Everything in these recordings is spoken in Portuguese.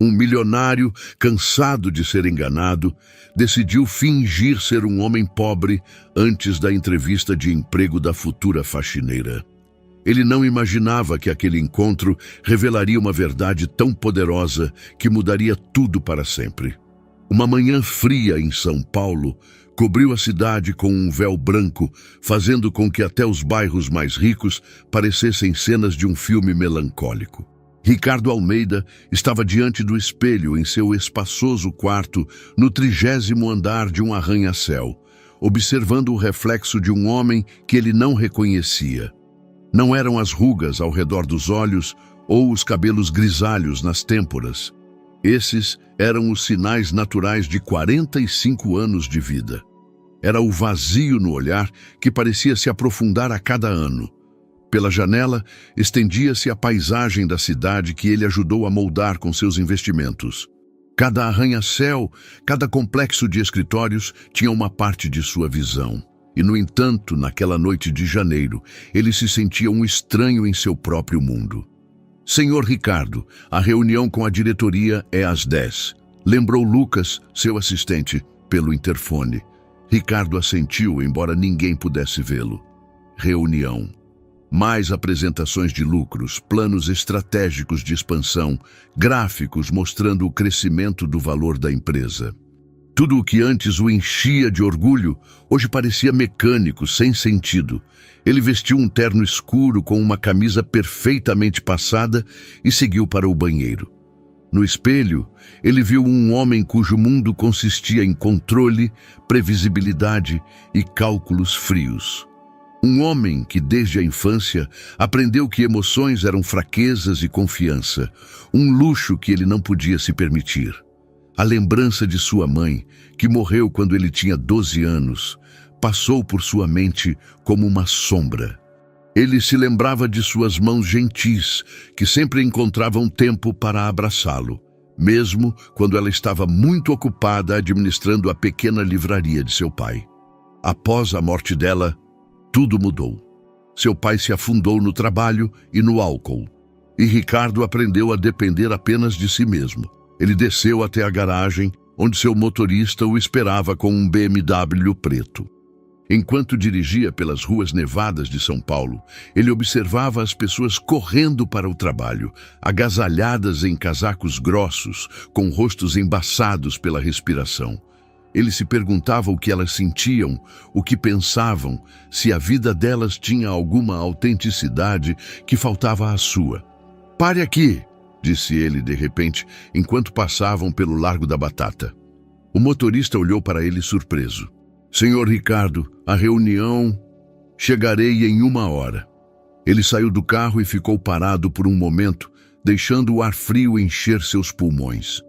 Um milionário, cansado de ser enganado, decidiu fingir ser um homem pobre antes da entrevista de emprego da futura faxineira. Ele não imaginava que aquele encontro revelaria uma verdade tão poderosa que mudaria tudo para sempre. Uma manhã fria em São Paulo cobriu a cidade com um véu branco, fazendo com que até os bairros mais ricos parecessem cenas de um filme melancólico. Ricardo Almeida estava diante do espelho em seu espaçoso quarto no 30º andar de um arranha-céu, observando o reflexo de um homem que ele não reconhecia. Não eram as rugas ao redor dos olhos ou os cabelos grisalhos nas têmporas. Esses eram os sinais naturais de 45 anos de vida. Era o vazio no olhar que parecia se aprofundar a cada ano. Pela janela, estendia-se a paisagem da cidade que ele ajudou a moldar com seus investimentos. Cada arranha-céu, cada complexo de escritórios tinha uma parte de sua visão. E, no entanto, naquela noite de janeiro, ele se sentia um estranho em seu próprio mundo. Senhor Ricardo, a reunião com a diretoria é às 10. Lembrou Lucas, seu assistente, pelo interfone. Ricardo assentiu, embora ninguém pudesse vê-lo. Reunião. Mais apresentações de lucros, planos estratégicos de expansão, gráficos mostrando o crescimento do valor da empresa. Tudo o que antes o enchia de orgulho, hoje parecia mecânico, sem sentido. Ele vestiu um terno escuro com uma camisa perfeitamente passada e seguiu para o banheiro. No espelho, ele viu um homem cujo mundo consistia em controle, previsibilidade e cálculos frios. Um homem que, desde a infância, aprendeu que emoções eram fraquezas e confiança, um luxo que ele não podia se permitir. A lembrança de sua mãe, que morreu quando ele tinha 12 anos, passou por sua mente como uma sombra. Ele se lembrava de suas mãos gentis, que sempre encontravam tempo para abraçá-lo, mesmo quando ela estava muito ocupada administrando a pequena livraria de seu pai. Após a morte dela, tudo mudou. Seu pai se afundou no trabalho e no álcool, e Ricardo aprendeu a depender apenas de si mesmo. Ele desceu até a garagem, onde seu motorista o esperava com um BMW preto. Enquanto dirigia pelas ruas nevadas de São Paulo, ele observava as pessoas correndo para o trabalho, agasalhadas em casacos grossos, com rostos embaçados pela respiração. Ele se perguntava o que elas sentiam, o que pensavam, se a vida delas tinha alguma autenticidade que faltava à sua. "Pare aqui!", disse ele de repente, enquanto passavam pelo Largo da Batata. O motorista olhou para ele surpreso. "Senhor Ricardo, a reunião... Chegarei em 1 hora." Ele saiu do carro e ficou parado por um momento, deixando o ar frio encher seus pulmões.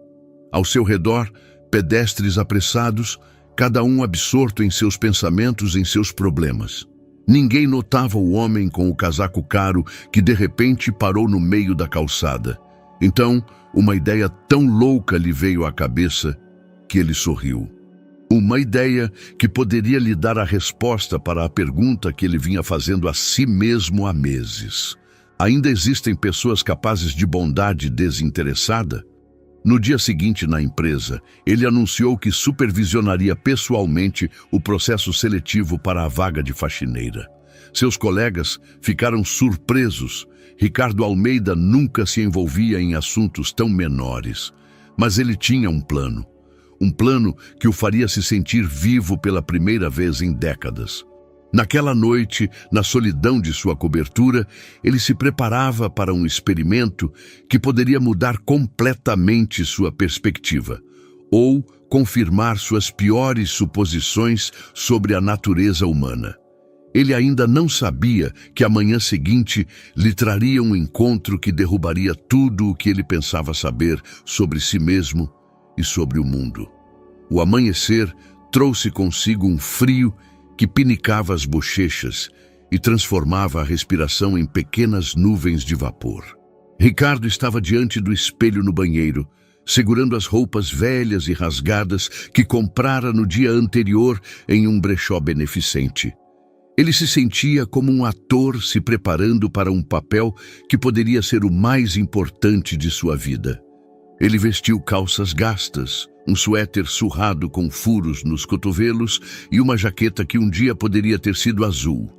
Ao seu redor, pedestres apressados, cada um absorto em seus pensamentos, em seus problemas. Ninguém notava o homem com o casaco caro que de repente parou no meio da calçada. Então, uma ideia tão louca lhe veio à cabeça que ele sorriu. Uma ideia que poderia lhe dar a resposta para a pergunta que ele vinha fazendo a si mesmo há meses. Ainda existem pessoas capazes de bondade desinteressada? No dia seguinte, na empresa, ele anunciou que supervisionaria pessoalmente o processo seletivo para a vaga de faxineira. Seus colegas ficaram surpresos. Ricardo Almeida nunca se envolvia em assuntos tão menores. Mas ele tinha um plano. Um plano que o faria se sentir vivo pela primeira vez em décadas. Naquela noite, na solidão de sua cobertura, ele se preparava para um experimento que poderia mudar completamente sua perspectiva, ou confirmar suas piores suposições sobre a natureza humana. Ele ainda não sabia que a manhã seguinte lhe traria um encontro que derrubaria tudo o que ele pensava saber sobre si mesmo e sobre o mundo. O amanhecer trouxe consigo um frio que pinicava as bochechas e transformava a respiração em pequenas nuvens de vapor. Ricardo estava diante do espelho no banheiro, segurando as roupas velhas e rasgadas que comprara no dia anterior em um brechó beneficente. Ele se sentia como um ator se preparando para um papel que poderia ser o mais importante de sua vida. Ele vestiu calças gastas, um suéter surrado com furos nos cotovelos e uma jaqueta que um dia poderia ter sido azul,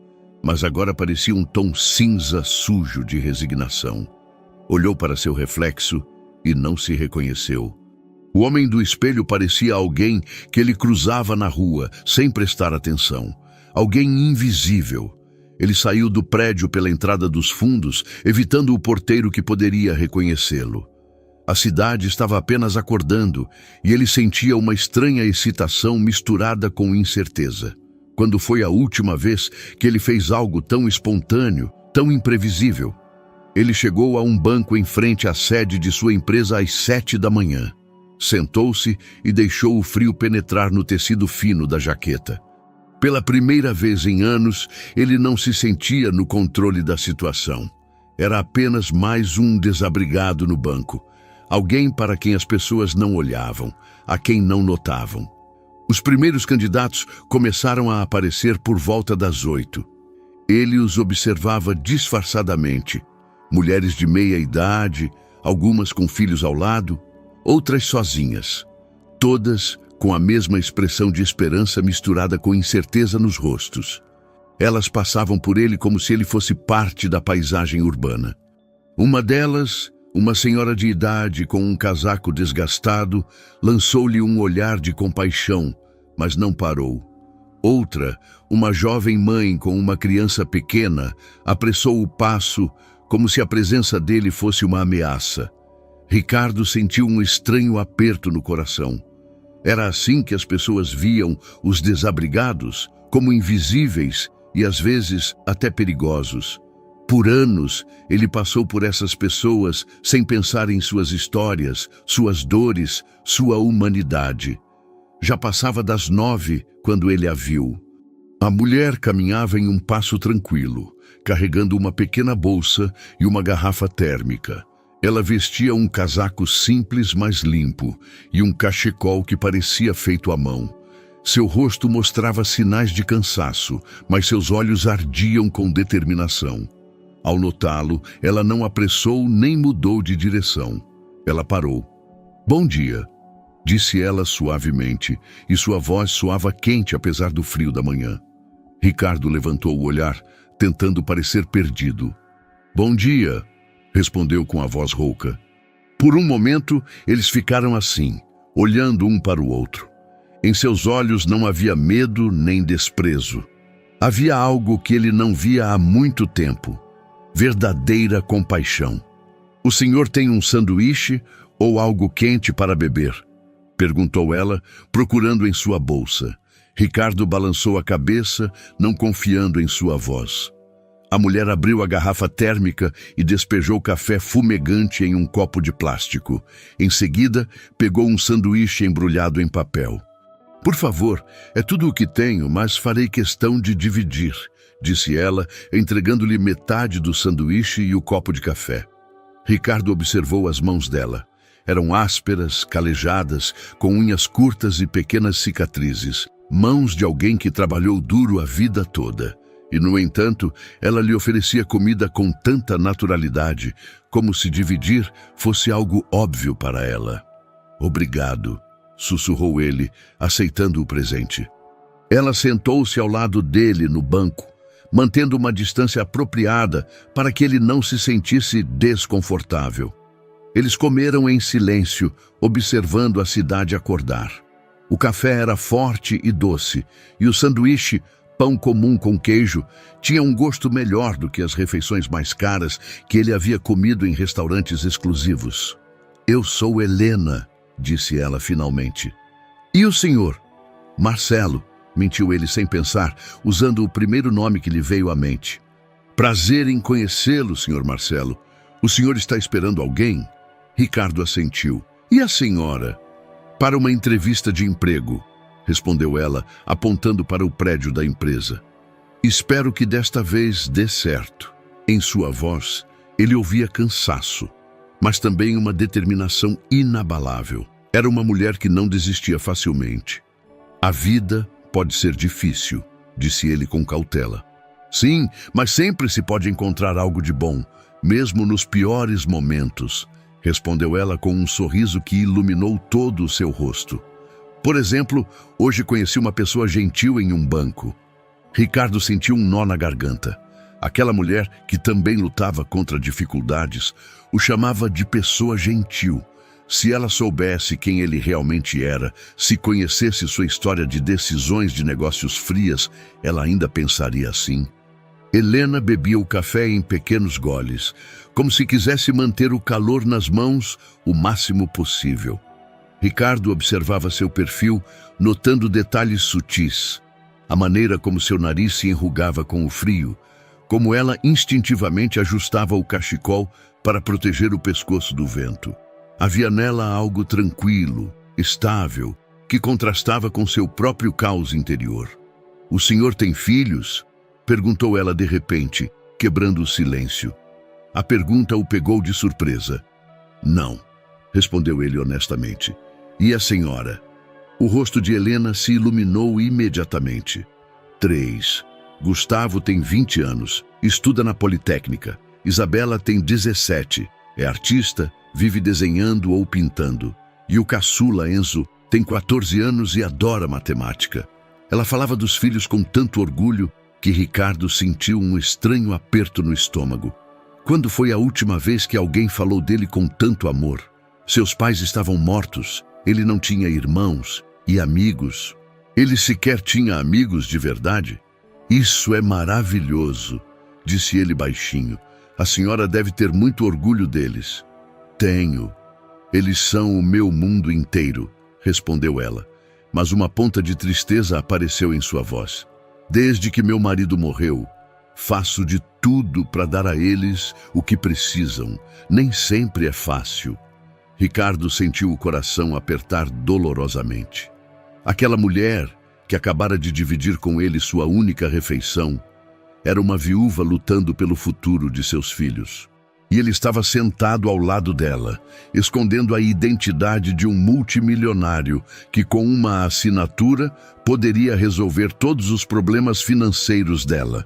mas agora parecia um tom cinza sujo de resignação. Olhou para seu reflexo e não se reconheceu. O homem do espelho parecia alguém que ele cruzava na rua, sem prestar atenção. Alguém invisível. Ele saiu do prédio pela entrada dos fundos, evitando o porteiro que poderia reconhecê-lo. A cidade estava apenas acordando e ele sentia uma estranha excitação misturada com incerteza. Quando foi a última vez que ele fez algo tão espontâneo, tão imprevisível? Ele chegou a um banco em frente à sede de sua empresa às 7 da manhã. Sentou-se e deixou o frio penetrar no tecido fino da jaqueta. Pela primeira vez em anos, ele não se sentia no controle da situação. Era apenas mais um desabrigado no banco. Alguém para quem as pessoas não olhavam, a quem não notavam. Os primeiros candidatos começaram a aparecer por volta das 8. Ele os observava disfarçadamente. Mulheres de meia idade, algumas com filhos ao lado, outras sozinhas. Todas com a mesma expressão de esperança misturada com incerteza nos rostos. Elas passavam por ele como se ele fosse parte da paisagem urbana. Uma delas, uma senhora de idade com um casaco desgastado, lançou-lhe um olhar de compaixão, mas não parou. Outra, uma jovem mãe com uma criança pequena, apressou o passo como se a presença dele fosse uma ameaça. Ricardo sentiu um estranho aperto no coração. Era assim que as pessoas viam os desabrigados, como invisíveis e às vezes até perigosos. Por anos, ele passou por essas pessoas sem pensar em suas histórias, suas dores, sua humanidade. Já passava das 9 quando ele a viu. A mulher caminhava em um passo tranquilo, carregando uma pequena bolsa e uma garrafa térmica. Ela vestia um casaco simples, mas limpo, e um cachecol que parecia feito à mão. Seu rosto mostrava sinais de cansaço, mas seus olhos ardiam com determinação. Ao notá-lo, ela não apressou nem mudou de direção. Ela parou. "Bom dia", disse ela suavemente, e sua voz soava quente apesar do frio da manhã. Ricardo levantou o olhar, tentando parecer perdido. "Bom dia", respondeu com a voz rouca. Por um momento, eles ficaram assim, olhando um para o outro. Em seus olhos não havia medo nem desprezo. Havia algo que ele não via há muito tempo. Verdadeira compaixão. "O senhor tem um sanduíche ou algo quente para beber?", perguntou ela, procurando em sua bolsa. Ricardo balançou a cabeça, não confiando em sua voz. A mulher abriu a garrafa térmica e despejou café fumegante em um copo de plástico. Em seguida, pegou um sanduíche embrulhado em papel. "Por favor, é tudo o que tenho, mas farei questão de dividir", disse ela, entregando-lhe metade do sanduíche e o copo de café. Ricardo observou as mãos dela. Eram ásperas, calejadas, com unhas curtas e pequenas cicatrizes. Mãos de alguém que trabalhou duro a vida toda. E, no entanto, ela lhe oferecia comida com tanta naturalidade, como se dividir fosse algo óbvio para ela. "Obrigado", sussurrou ele, aceitando o presente. Ela sentou-se ao lado dele no banco, mantendo uma distância apropriada para que ele não se sentisse desconfortável. Eles comeram em silêncio, observando a cidade acordar. O café era forte e doce, e o sanduíche, pão comum com queijo, tinha um gosto melhor do que as refeições mais caras que ele havia comido em restaurantes exclusivos. "Eu sou Helena", disse ela finalmente. "E o senhor?" "Marcelo", mentiu ele sem pensar, usando o primeiro nome que lhe veio à mente. "Prazer em conhecê-lo, senhor Marcelo. O senhor está esperando alguém?" Ricardo assentiu. "E a senhora?" "Para uma entrevista de emprego", respondeu ela, apontando para o prédio da empresa. "Espero que desta vez dê certo." Em sua voz, ele ouvia cansaço, mas também uma determinação inabalável. Era uma mulher que não desistia facilmente. "A vida pode ser difícil", disse ele com cautela. "Sim, mas sempre se pode encontrar algo de bom, mesmo nos piores momentos." respondeu ela com um sorriso que iluminou todo o seu rosto. Por exemplo, hoje conheci uma pessoa gentil em um banco. Ricardo sentiu um nó na garganta. Aquela mulher, que também lutava contra dificuldades, o chamava de pessoa gentil. Se ela soubesse quem ele realmente era, se conhecesse sua história de decisões de negócios frias, ela ainda pensaria assim. Helena bebia o café em pequenos goles, como se quisesse manter o calor nas mãos o máximo possível. Ricardo observava seu perfil, notando detalhes sutis. A maneira como seu nariz se enrugava com o frio, como ela instintivamente ajustava o cachecol para proteger o pescoço do vento. Havia nela algo tranquilo, estável, que contrastava com seu próprio caos interior. "O senhor tem filhos?" perguntou ela de repente, quebrando o silêncio. A pergunta o pegou de surpresa. "Não", respondeu ele honestamente. "E a senhora?" O rosto de Helena se iluminou imediatamente. 3. Gustavo tem 20 anos, estuda na Politécnica. Isabela tem 17, é artista, vive desenhando ou pintando. E o caçula, Enzo, tem 14 anos e adora matemática. Ela falava dos filhos com tanto orgulho que Ricardo sentiu um estranho aperto no estômago. Quando foi a última vez que alguém falou dele com tanto amor? Seus pais estavam mortos, ele não tinha irmãos e amigos. Ele sequer tinha amigos de verdade? "Isso é maravilhoso", disse ele baixinho. "A senhora deve ter muito orgulho deles." "Tenho. Eles são o meu mundo inteiro", respondeu ela. Mas uma ponta de tristeza apareceu em sua voz. "Desde que meu marido morreu, faço de tudo para dar a eles o que precisam. Nem sempre é fácil." Ricardo sentiu o coração apertar dolorosamente. Aquela mulher que acabara de dividir com ele sua única refeição era uma viúva lutando pelo futuro de seus filhos. E ele estava sentado ao lado dela, escondendo a identidade de um multimilionário que, com uma assinatura, poderia resolver todos os problemas financeiros dela.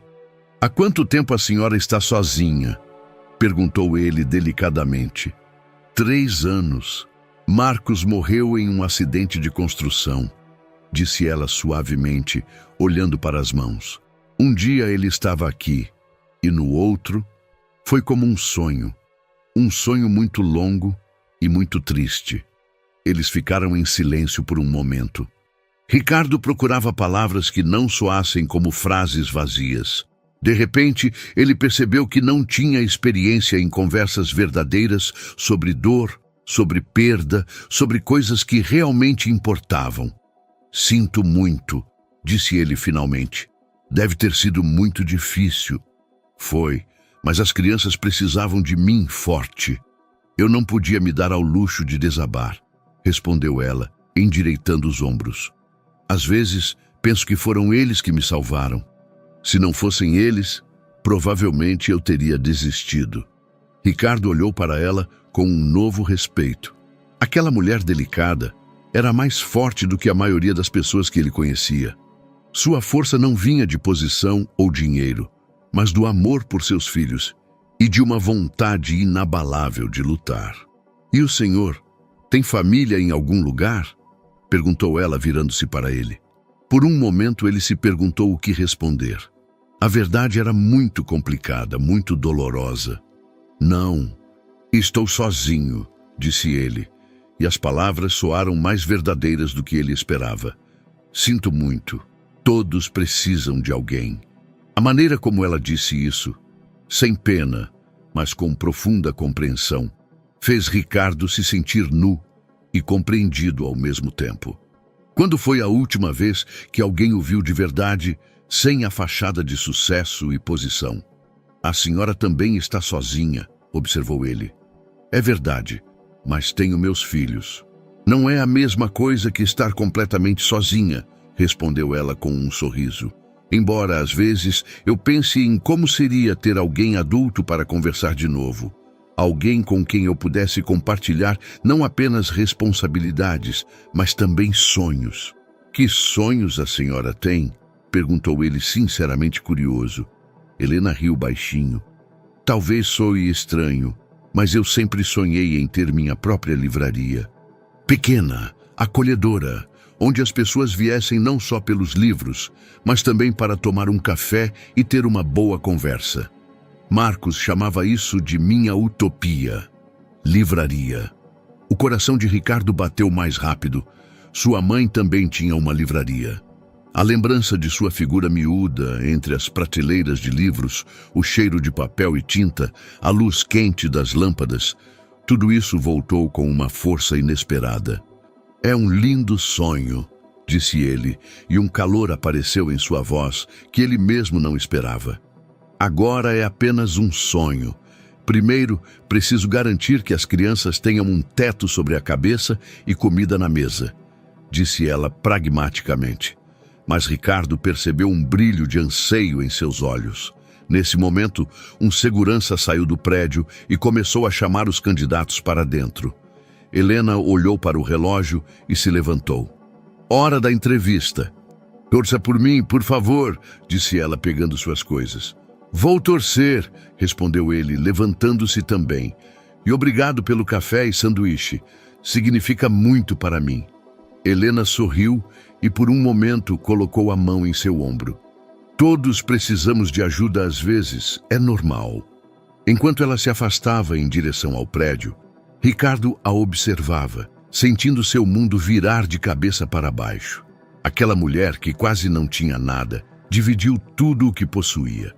"Há quanto tempo a senhora está sozinha?" perguntou ele delicadamente. 3 anos. "Marcos morreu em um acidente de construção", disse ela suavemente, olhando para as mãos. "Um dia ele estava aqui, e no outro, foi como um sonho muito longo e muito triste." Eles ficaram em silêncio por um momento. Ricardo procurava palavras que não soassem como frases vazias. De repente, ele percebeu que não tinha experiência em conversas verdadeiras sobre dor, sobre perda, sobre coisas que realmente importavam. "Sinto muito", disse ele finalmente. "Deve ter sido muito difícil." "Foi, mas as crianças precisavam de mim forte. Eu não podia me dar ao luxo de desabar", respondeu ela, endireitando os ombros. "Às vezes, penso que foram eles que me salvaram. Se não fossem eles, provavelmente eu teria desistido." Ricardo olhou para ela com um novo respeito. Aquela mulher delicada era mais forte do que a maioria das pessoas que ele conhecia. Sua força não vinha de posição ou dinheiro, mas do amor por seus filhos e de uma vontade inabalável de lutar. "E o senhor tem família em algum lugar?" perguntou ela, virando-se para ele. Por um momento ele se perguntou o que responder. A verdade era muito complicada, muito dolorosa. "Não, estou sozinho", disse ele, e as palavras soaram mais verdadeiras do que ele esperava. "Sinto muito. Todos precisam de alguém." A maneira como ela disse isso, sem pena, mas com profunda compreensão, fez Ricardo se sentir nu e compreendido ao mesmo tempo. Quando foi a última vez que alguém o viu de verdade, sem a fachada de sucesso e posição? "A senhora também está sozinha", observou ele. "É verdade, mas tenho meus filhos." "Não é a mesma coisa que estar completamente sozinha", respondeu ela com um sorriso. "Embora, às vezes, eu pense em como seria ter alguém adulto para conversar de novo. Alguém com quem eu pudesse compartilhar não apenas responsabilidades, mas também sonhos." "Que sonhos a senhora tem?" perguntou ele sinceramente curioso. Helena riu baixinho. "Talvez soe estranho, mas eu sempre sonhei em ter minha própria livraria. Pequena, acolhedora, onde as pessoas viessem não só pelos livros, mas também para tomar um café e ter uma boa conversa. Marcos chamava isso de minha utopia. Livraria. O coração de Ricardo bateu mais rápido. Sua mãe também tinha uma livraria. A lembrança de sua figura miúda entre as prateleiras de livros, o cheiro de papel e tinta, a luz quente das lâmpadas, tudo isso voltou com uma força inesperada. É um lindo sonho, disse ele, e um calor apareceu em sua voz que ele mesmo não esperava. Agora é apenas um sonho. Primeiro, preciso garantir que as crianças tenham um teto sobre a cabeça e comida na mesa, disse ela pragmaticamente. Mas Ricardo percebeu um brilho de anseio em seus olhos. Nesse momento, um segurança saiu do prédio e começou a chamar os candidatos para dentro. Helena olhou para o relógio e se levantou. Hora da entrevista. Torça por mim, por favor, disse ela pegando suas coisas. Vou torcer, respondeu ele, levantando-se também. E obrigado pelo café e sanduíche. Significa muito para mim. Helena sorriu e por um momento colocou a mão em seu ombro. Todos precisamos de ajuda às vezes, é normal. Enquanto ela se afastava em direção ao prédio, Ricardo a observava, sentindo seu mundo virar de cabeça para baixo. Aquela mulher que quase não tinha nada, dividiu tudo o que possuía.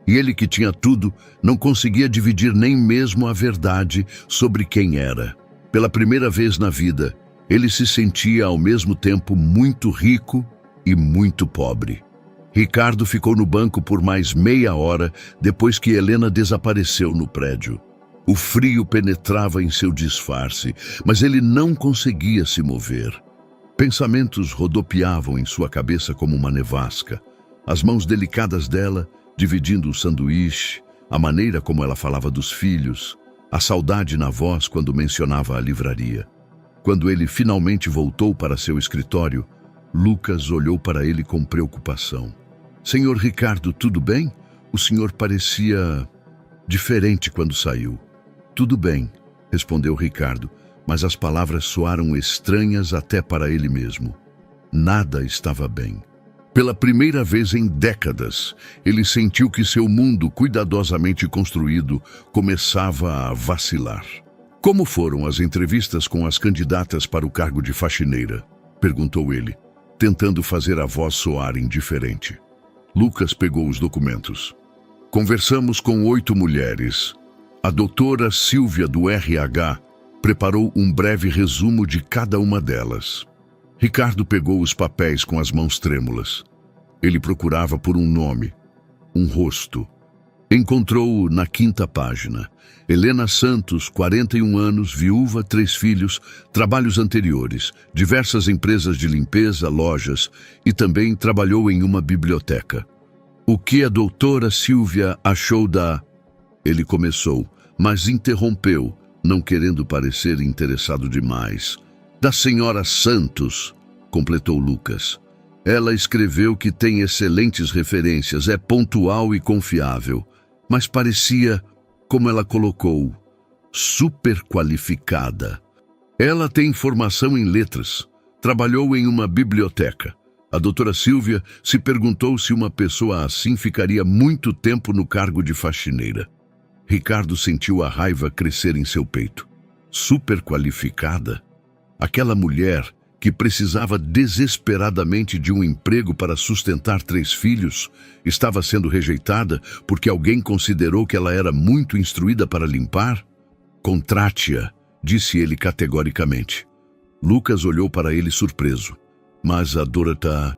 E ele que tinha tudo, não conseguia dividir nem mesmo a verdade sobre quem era. Pela primeira vez na vida, ele se sentia ao mesmo tempo muito rico e muito pobre. Ricardo ficou no banco por mais meia hora depois que Helena desapareceu no prédio. O frio penetrava em seu disfarce, mas ele não conseguia se mover. Pensamentos rodopiavam em sua cabeça como uma nevasca. As mãos delicadas dela, dividindo o sanduíche, a maneira como ela falava dos filhos, a saudade na voz quando mencionava a livraria. Quando ele finalmente voltou para seu escritório, Lucas olhou para ele com preocupação. Senhor Ricardo, tudo bem? O senhor parecia diferente quando saiu. Tudo bem, respondeu Ricardo, mas as palavras soaram estranhas até para ele mesmo. Nada estava bem. Pela primeira vez em décadas, ele sentiu que seu mundo cuidadosamente construído começava a vacilar. Como foram as entrevistas com as candidatas para o cargo de faxineira? Perguntou ele, tentando fazer a voz soar indiferente. Lucas pegou os documentos. Conversamos com 8 mulheres. A doutora Silvia do RH preparou um breve resumo de cada uma delas. Ricardo pegou os papéis com as mãos trêmulas. Ele procurava por um nome, um rosto. Encontrou-o na 5ª página. Helena Santos, 41 anos, viúva, 3 filhos, trabalhos anteriores, diversas empresas de limpeza, lojas e também trabalhou em uma biblioteca. O que a doutora Silvia achou da... Ele começou, mas interrompeu, não querendo parecer interessado demais. Da senhora Santos, completou Lucas. Ela escreveu que tem excelentes referências, é pontual e confiável, mas parecia, como ela colocou, super qualificada. Ela tem formação em letras, trabalhou em uma biblioteca. A doutora Silvia se perguntou se uma pessoa assim ficaria muito tempo no cargo de faxineira. Ricardo sentiu a raiva crescer em seu peito. Super qualificada? Aquela mulher que precisava desesperadamente de um emprego para sustentar 3 filhos, estava sendo rejeitada porque alguém considerou que ela era muito instruída para limpar? Contrate-a, disse ele categoricamente. Lucas olhou para ele surpreso. Mas a Dorota...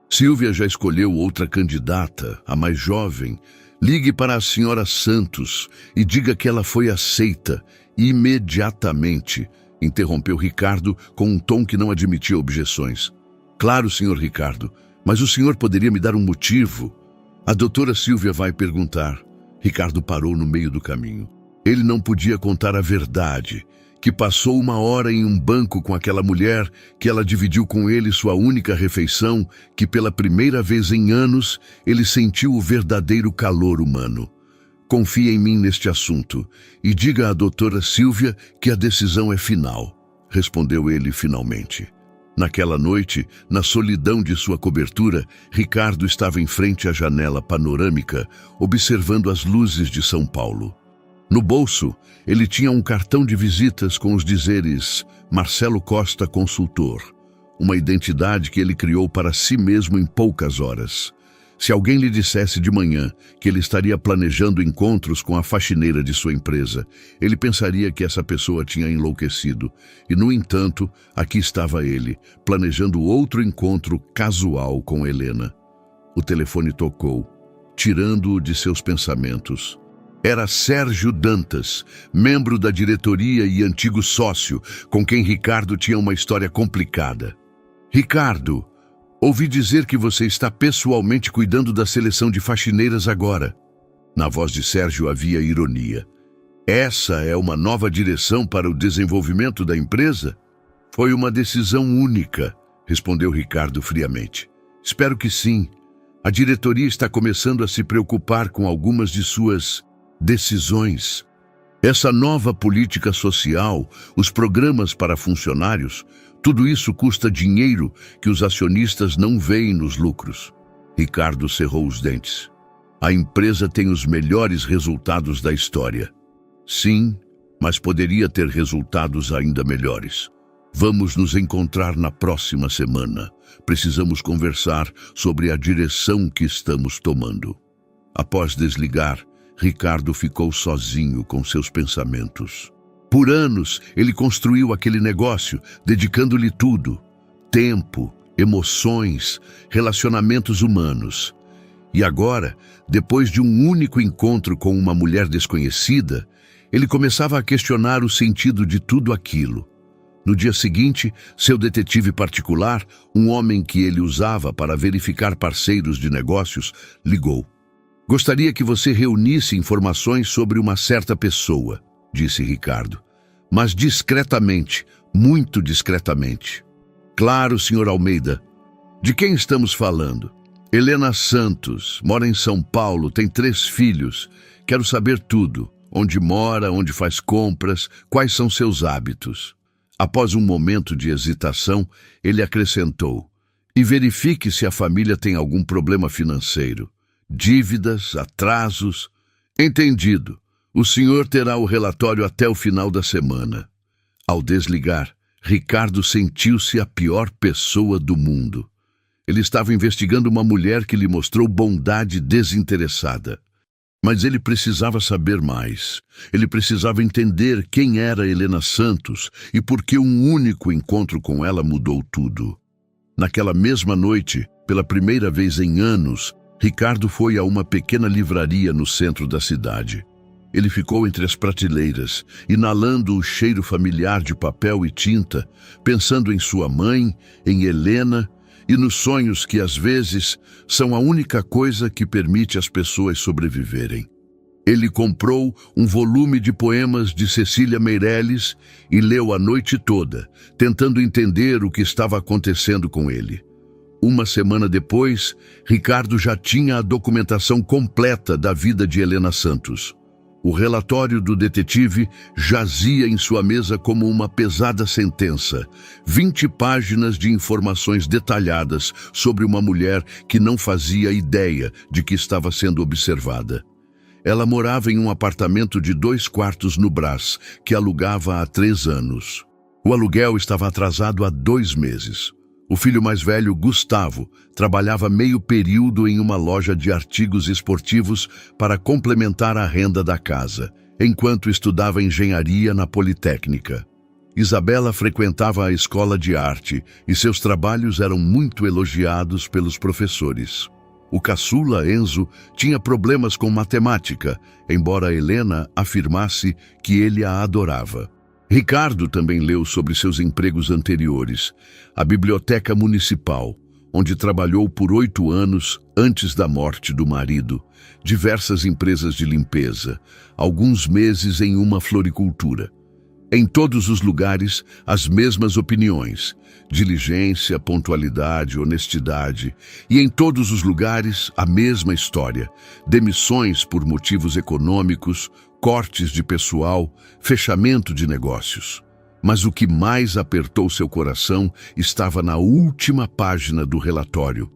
Silvia já escolheu outra candidata, a mais jovem. Ligue para a senhora Santos e diga que ela foi aceita imediatamente, interrompeu Ricardo com um tom que não admitia objeções. Claro, senhor Ricardo, mas o senhor poderia me dar um motivo? A doutora Silvia vai perguntar. Ricardo parou no meio do caminho. Ele não podia contar a verdade, que passou 1 hora em um banco com aquela mulher, que ela dividiu com ele sua única refeição, que pela primeira vez em anos ele sentiu o verdadeiro calor humano. Confie em mim neste assunto e diga à doutora Silvia que a decisão é final, respondeu ele finalmente. Naquela noite, na solidão de sua cobertura, Ricardo estava em frente à janela panorâmica, observando as luzes de São Paulo. No bolso, ele tinha um cartão de visitas com os dizeres Marcelo Costa Consultor, uma identidade que ele criou para si mesmo em poucas horas. Se alguém lhe dissesse de manhã que ele estaria planejando encontros com a faxineira de sua empresa, ele pensaria que essa pessoa tinha enlouquecido. E, no entanto, aqui estava ele, planejando outro encontro casual com Helena. O telefone tocou, tirando-o de seus pensamentos. Era Sérgio Dantas, membro da diretoria e antigo sócio, com quem Ricardo tinha uma história complicada. Ricardo, ouvi dizer que você está pessoalmente cuidando da seleção de faxineiras agora. Na voz de Sérgio havia ironia. Essa é uma nova direção para o desenvolvimento da empresa? Foi uma decisão única, respondeu Ricardo friamente. Espero que sim. A diretoria está começando a se preocupar com algumas de suas decisões. Essa nova política social, os programas para funcionários, tudo isso custa dinheiro que os acionistas não veem nos lucros. Ricardo cerrou os dentes. A empresa tem os melhores resultados da história. Sim, mas poderia ter resultados ainda melhores. Vamos nos encontrar na próxima semana. Precisamos conversar sobre a direção que estamos tomando. Após desligar, Ricardo ficou sozinho com seus pensamentos. Por anos, ele construiu aquele negócio, dedicando-lhe tudo: tempo, emoções, relacionamentos humanos. E agora, depois de um único encontro com uma mulher desconhecida, ele começava a questionar o sentido de tudo aquilo. No dia seguinte, seu detetive particular, um homem que ele usava para verificar parceiros de negócios, ligou. Gostaria que você reunisse informações sobre uma certa pessoa, disse Ricardo, mas discretamente, muito discretamente. Claro, Sr. Almeida. De quem estamos falando? Helena Santos, mora em São Paulo, tem 3 filhos. Quero saber tudo. Onde mora, onde faz compras, quais são seus hábitos. Após um momento de hesitação, ele acrescentou: e verifique se a família tem algum problema financeiro. Dívidas, atrasos. Entendido. O senhor terá o relatório até o final da semana. Ao desligar, Ricardo sentiu-se a pior pessoa do mundo. Ele estava investigando uma mulher que lhe mostrou bondade desinteressada. Mas ele precisava saber mais. Ele precisava entender quem era Helena Santos e por que um único encontro com ela mudou tudo. Naquela mesma noite, pela primeira vez em anos, Ricardo foi a uma pequena livraria no centro da cidade. Ele ficou entre as prateleiras, inalando o cheiro familiar de papel e tinta, pensando em sua mãe, em Helena e nos sonhos que, às vezes, são a única coisa que permite às pessoas sobreviverem. Ele comprou um volume de poemas de Cecília Meirelles e leu a noite toda, tentando entender o que estava acontecendo com ele. Uma semana depois, Ricardo já tinha a documentação completa da vida de Helena Santos. O relatório do detetive jazia em sua mesa como uma pesada sentença. 20 páginas de informações detalhadas sobre uma mulher que não fazia ideia de que estava sendo observada. Ela morava em um apartamento de 2 quartos no Brás, que alugava há 3 anos. O aluguel estava atrasado há 2 meses. O filho mais velho, Gustavo, trabalhava meio período em uma loja de artigos esportivos para complementar a renda da casa, enquanto estudava engenharia na Politécnica. Isabela frequentava a escola de arte e seus trabalhos eram muito elogiados pelos professores. O caçula, Enzo, tinha problemas com matemática, embora Helena afirmasse que ele a adorava. Ricardo também leu sobre seus empregos anteriores, a Biblioteca Municipal, onde trabalhou por 8 anos antes da morte do marido, diversas empresas de limpeza, alguns meses em uma floricultura. Em todos os lugares, as mesmas opiniões: diligência, pontualidade, honestidade. E em todos os lugares, a mesma história: demissões por motivos econômicos, cortes de pessoal, fechamento de negócios. Mas o que mais apertou seu coração estava na última página do relatório.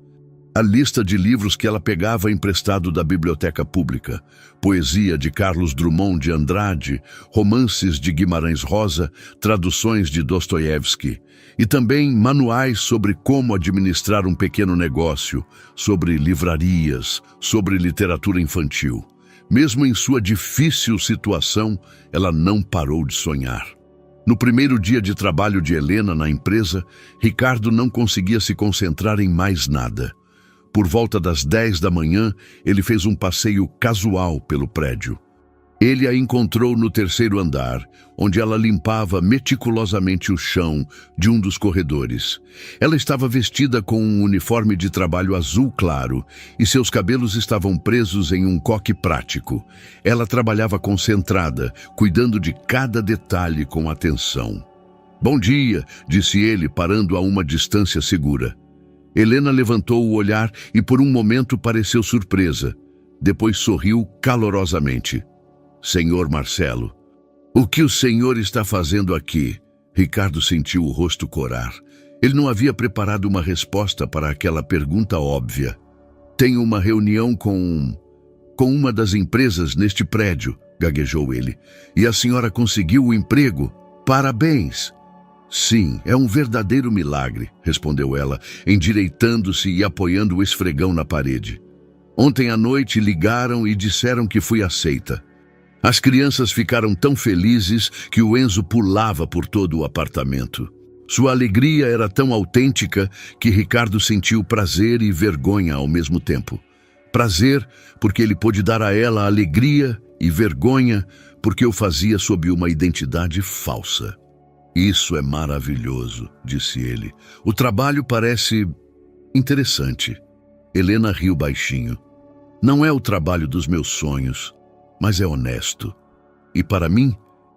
A lista de livros que ela pegava emprestado da biblioteca pública: poesia de Carlos Drummond de Andrade, romances de Guimarães Rosa, traduções de Dostoiévski, e também manuais sobre como administrar um pequeno negócio, sobre livrarias, sobre literatura infantil. Mesmo em sua difícil situação, ela não parou de sonhar. No primeiro dia de trabalho de Helena na empresa, Ricardo não conseguia se concentrar em mais nada. Por volta das 10 da manhã, ele fez um passeio casual pelo prédio. Ele a encontrou no terceiro andar, onde ela limpava meticulosamente o chão de um dos corredores. Ela estava vestida com um uniforme de trabalho azul claro e seus cabelos estavam presos em um coque prático. Ela trabalhava concentrada, cuidando de cada detalhe com atenção. "Bom dia", disse ele, parando a uma distância segura. Helena levantou o olhar e por um momento pareceu surpresa. Depois sorriu calorosamente. "Senhor Marcelo, o que o senhor está fazendo aqui?" Ricardo sentiu o rosto corar. Ele não havia preparado uma resposta para aquela pergunta óbvia. "Tenho uma reunião com uma das empresas neste prédio", gaguejou ele. "E a senhora conseguiu o emprego? Parabéns!" "Sim, é um verdadeiro milagre", respondeu ela, endireitando-se e apoiando o esfregão na parede. "Ontem à noite ligaram e disseram que fui aceita." As crianças ficaram tão felizes que o Enzo pulava por todo o apartamento. Sua alegria era tão autêntica que Ricardo sentiu prazer e vergonha ao mesmo tempo. Prazer porque ele pôde dar a ela alegria e vergonha porque o fazia sob uma identidade falsa. "Isso é maravilhoso", disse ele. "O trabalho parece interessante." Helena riu baixinho. "Não é o trabalho dos meus sonhos, mas é honesto. E para mim,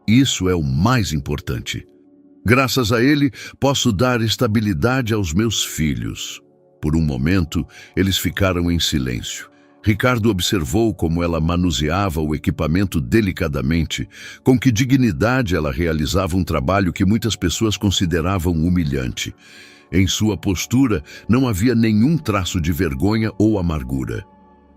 isso é o mais importante. Graças a ele, posso dar estabilidade aos meus filhos." Por um momento, eles ficaram em silêncio. Ricardo observou como ela manuseava o equipamento delicadamente, com que dignidade ela realizava um trabalho que muitas pessoas consideravam humilhante. Em sua postura não havia nenhum traço de vergonha ou amargura.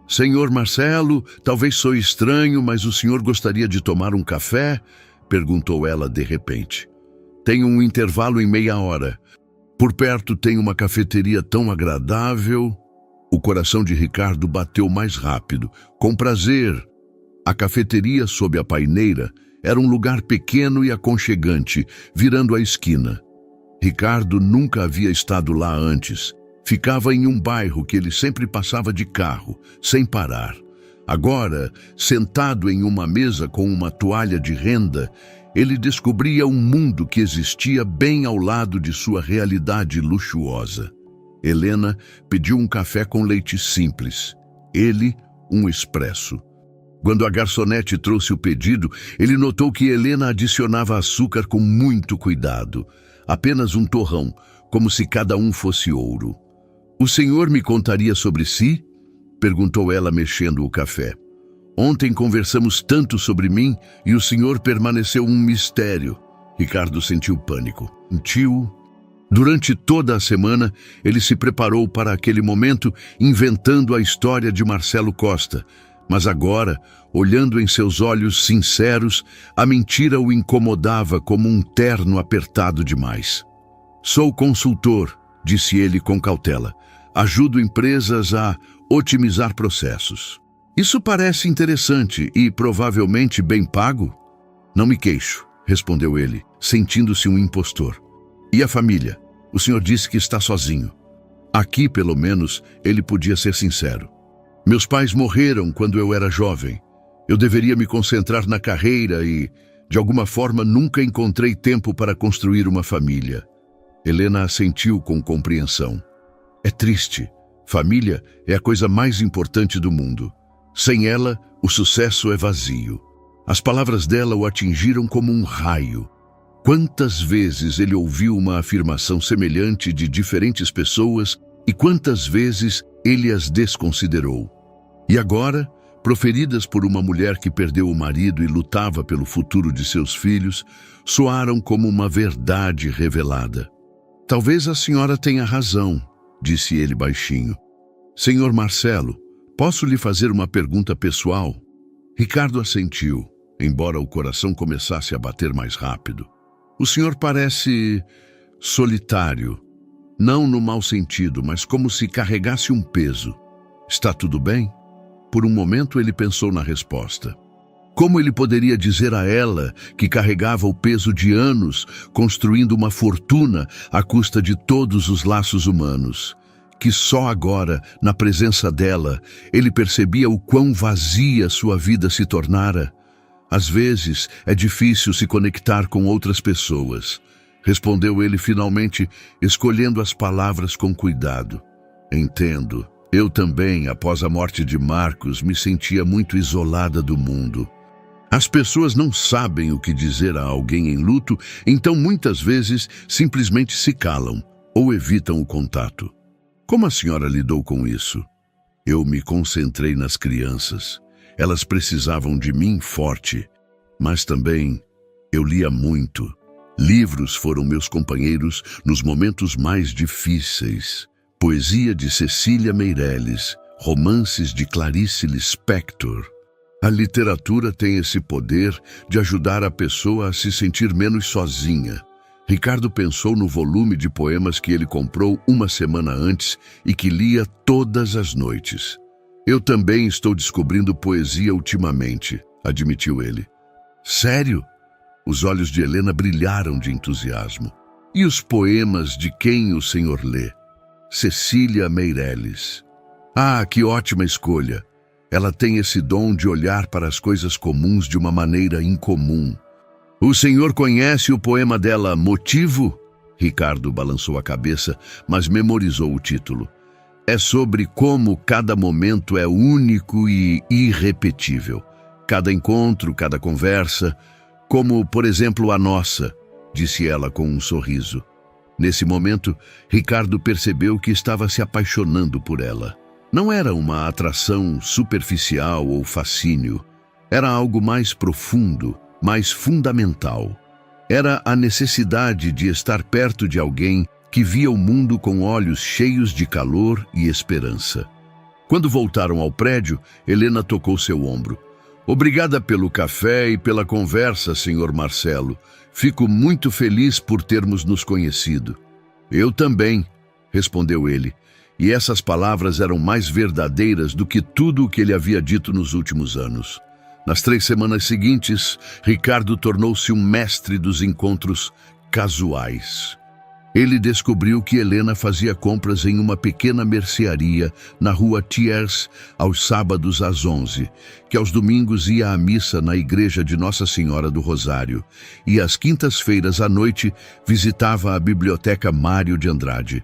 "Senhor Marcelo, talvez sou estranho, mas o senhor gostaria de tomar um café?" perguntou ela de repente. "Tenho um intervalo em meia hora. Por perto tem uma cafeteria tão agradável." O coração de Ricardo bateu mais rápido. Com prazer. A cafeteria sob a paineira era um lugar pequeno e aconchegante, virando a esquina. Ricardo nunca havia estado lá antes. Ficava em um bairro que ele sempre passava de carro, sem parar. Agora, sentado em uma mesa com uma toalha de renda, ele descobria um mundo que existia bem ao lado de sua realidade luxuosa. Helena pediu um café com leite simples. Ele, um expresso. Quando a garçonete trouxe o pedido, ele notou que Helena adicionava açúcar com muito cuidado. Apenas um torrão, como se cada um fosse ouro. "O senhor me contaria sobre si?" perguntou ela, mexendo o café. "Ontem conversamos tanto sobre mim e o senhor permaneceu um mistério." Ricardo sentiu pânico. "Tio..." Durante toda a semana, ele se preparou para aquele momento, inventando a história de Marcelo Costa. Mas agora, olhando em seus olhos sinceros, a mentira o incomodava como um terno apertado demais. "Sou consultor", disse ele com cautela. "Ajudo empresas a otimizar processos." "Isso parece interessante e provavelmente bem pago?" "Não me queixo", respondeu ele, sentindo-se um impostor. "E a família? O senhor disse que está sozinho." Aqui, pelo menos, ele podia ser sincero. "Meus pais morreram quando eu era jovem. Eu deveria me concentrar na carreira e, de alguma forma, nunca encontrei tempo para construir uma família." Helena assentiu com compreensão. "É triste. Família é a coisa mais importante do mundo. Sem ela, o sucesso é vazio." As palavras dela o atingiram como um raio. Quantas vezes ele ouviu uma afirmação semelhante de diferentes pessoas e quantas vezes ele as desconsiderou. E agora, proferidas por uma mulher que perdeu o marido e lutava pelo futuro de seus filhos, soaram como uma verdade revelada. Talvez a senhora tenha razão, disse ele baixinho. Senhor Marcelo, posso lhe fazer uma pergunta pessoal? Ricardo assentiu, embora o coração começasse a bater mais rápido. O senhor parece solitário, não no mau sentido, mas como se carregasse um peso. Está tudo bem? Por um momento ele pensou na resposta. Como ele poderia dizer a ela que carregava o peso de anos, construindo uma fortuna à custa de todos os laços humanos? Que só agora, na presença dela, ele percebia o quão vazia sua vida se tornara? Às vezes é difícil se conectar com outras pessoas, respondeu ele finalmente, escolhendo as palavras com cuidado. Entendo. Eu também, após a morte de Marcos, me sentia muito isolada do mundo. As pessoas não sabem o que dizer a alguém em luto, então muitas vezes simplesmente se calam ou evitam o contato. Como a senhora lidou com isso? Eu me concentrei nas crianças. Elas precisavam de mim forte, mas também eu lia muito. Livros foram meus companheiros nos momentos mais difíceis. Poesia de Cecília Meirelles, romances de Clarice Lispector. A literatura tem esse poder de ajudar a pessoa a se sentir menos sozinha. Ricardo pensou no volume de poemas que ele comprou uma semana antes e que lia todas as noites. Eu também estou descobrindo poesia ultimamente, admitiu ele. Sério? Os olhos de Helena brilharam de entusiasmo. E os poemas de quem o senhor lê? Cecília Meirelles. Ah, que ótima escolha! Ela tem esse dom de olhar para as coisas comuns de uma maneira incomum. O senhor conhece o poema dela, Motivo? Ricardo balançou a cabeça, mas memorizou o título. É sobre como cada momento é único e irrepetível. Cada encontro, cada conversa, como, por exemplo, a nossa, disse ela com um sorriso. Nesse momento, Ricardo percebeu que estava se apaixonando por ela. Não era uma atração superficial ou fascínio. Era algo mais profundo, mais fundamental. Era a necessidade de estar perto de alguém que via o mundo com olhos cheios de calor e esperança. Quando voltaram ao prédio, Helena tocou seu ombro. Obrigada pelo café e pela conversa, senhor Marcelo. Fico muito feliz por termos nos conhecido. Eu também, respondeu ele, e essas palavras eram mais verdadeiras do que tudo o que ele havia dito nos últimos anos. Nas 3 semanas seguintes, Ricardo tornou-se um mestre dos encontros casuais. Ele descobriu que Helena fazia compras em uma pequena mercearia na rua Thiers aos sábados às 11, que aos domingos ia à missa na igreja de Nossa Senhora do Rosário e às quintas-feiras à noite visitava a biblioteca Mário de Andrade.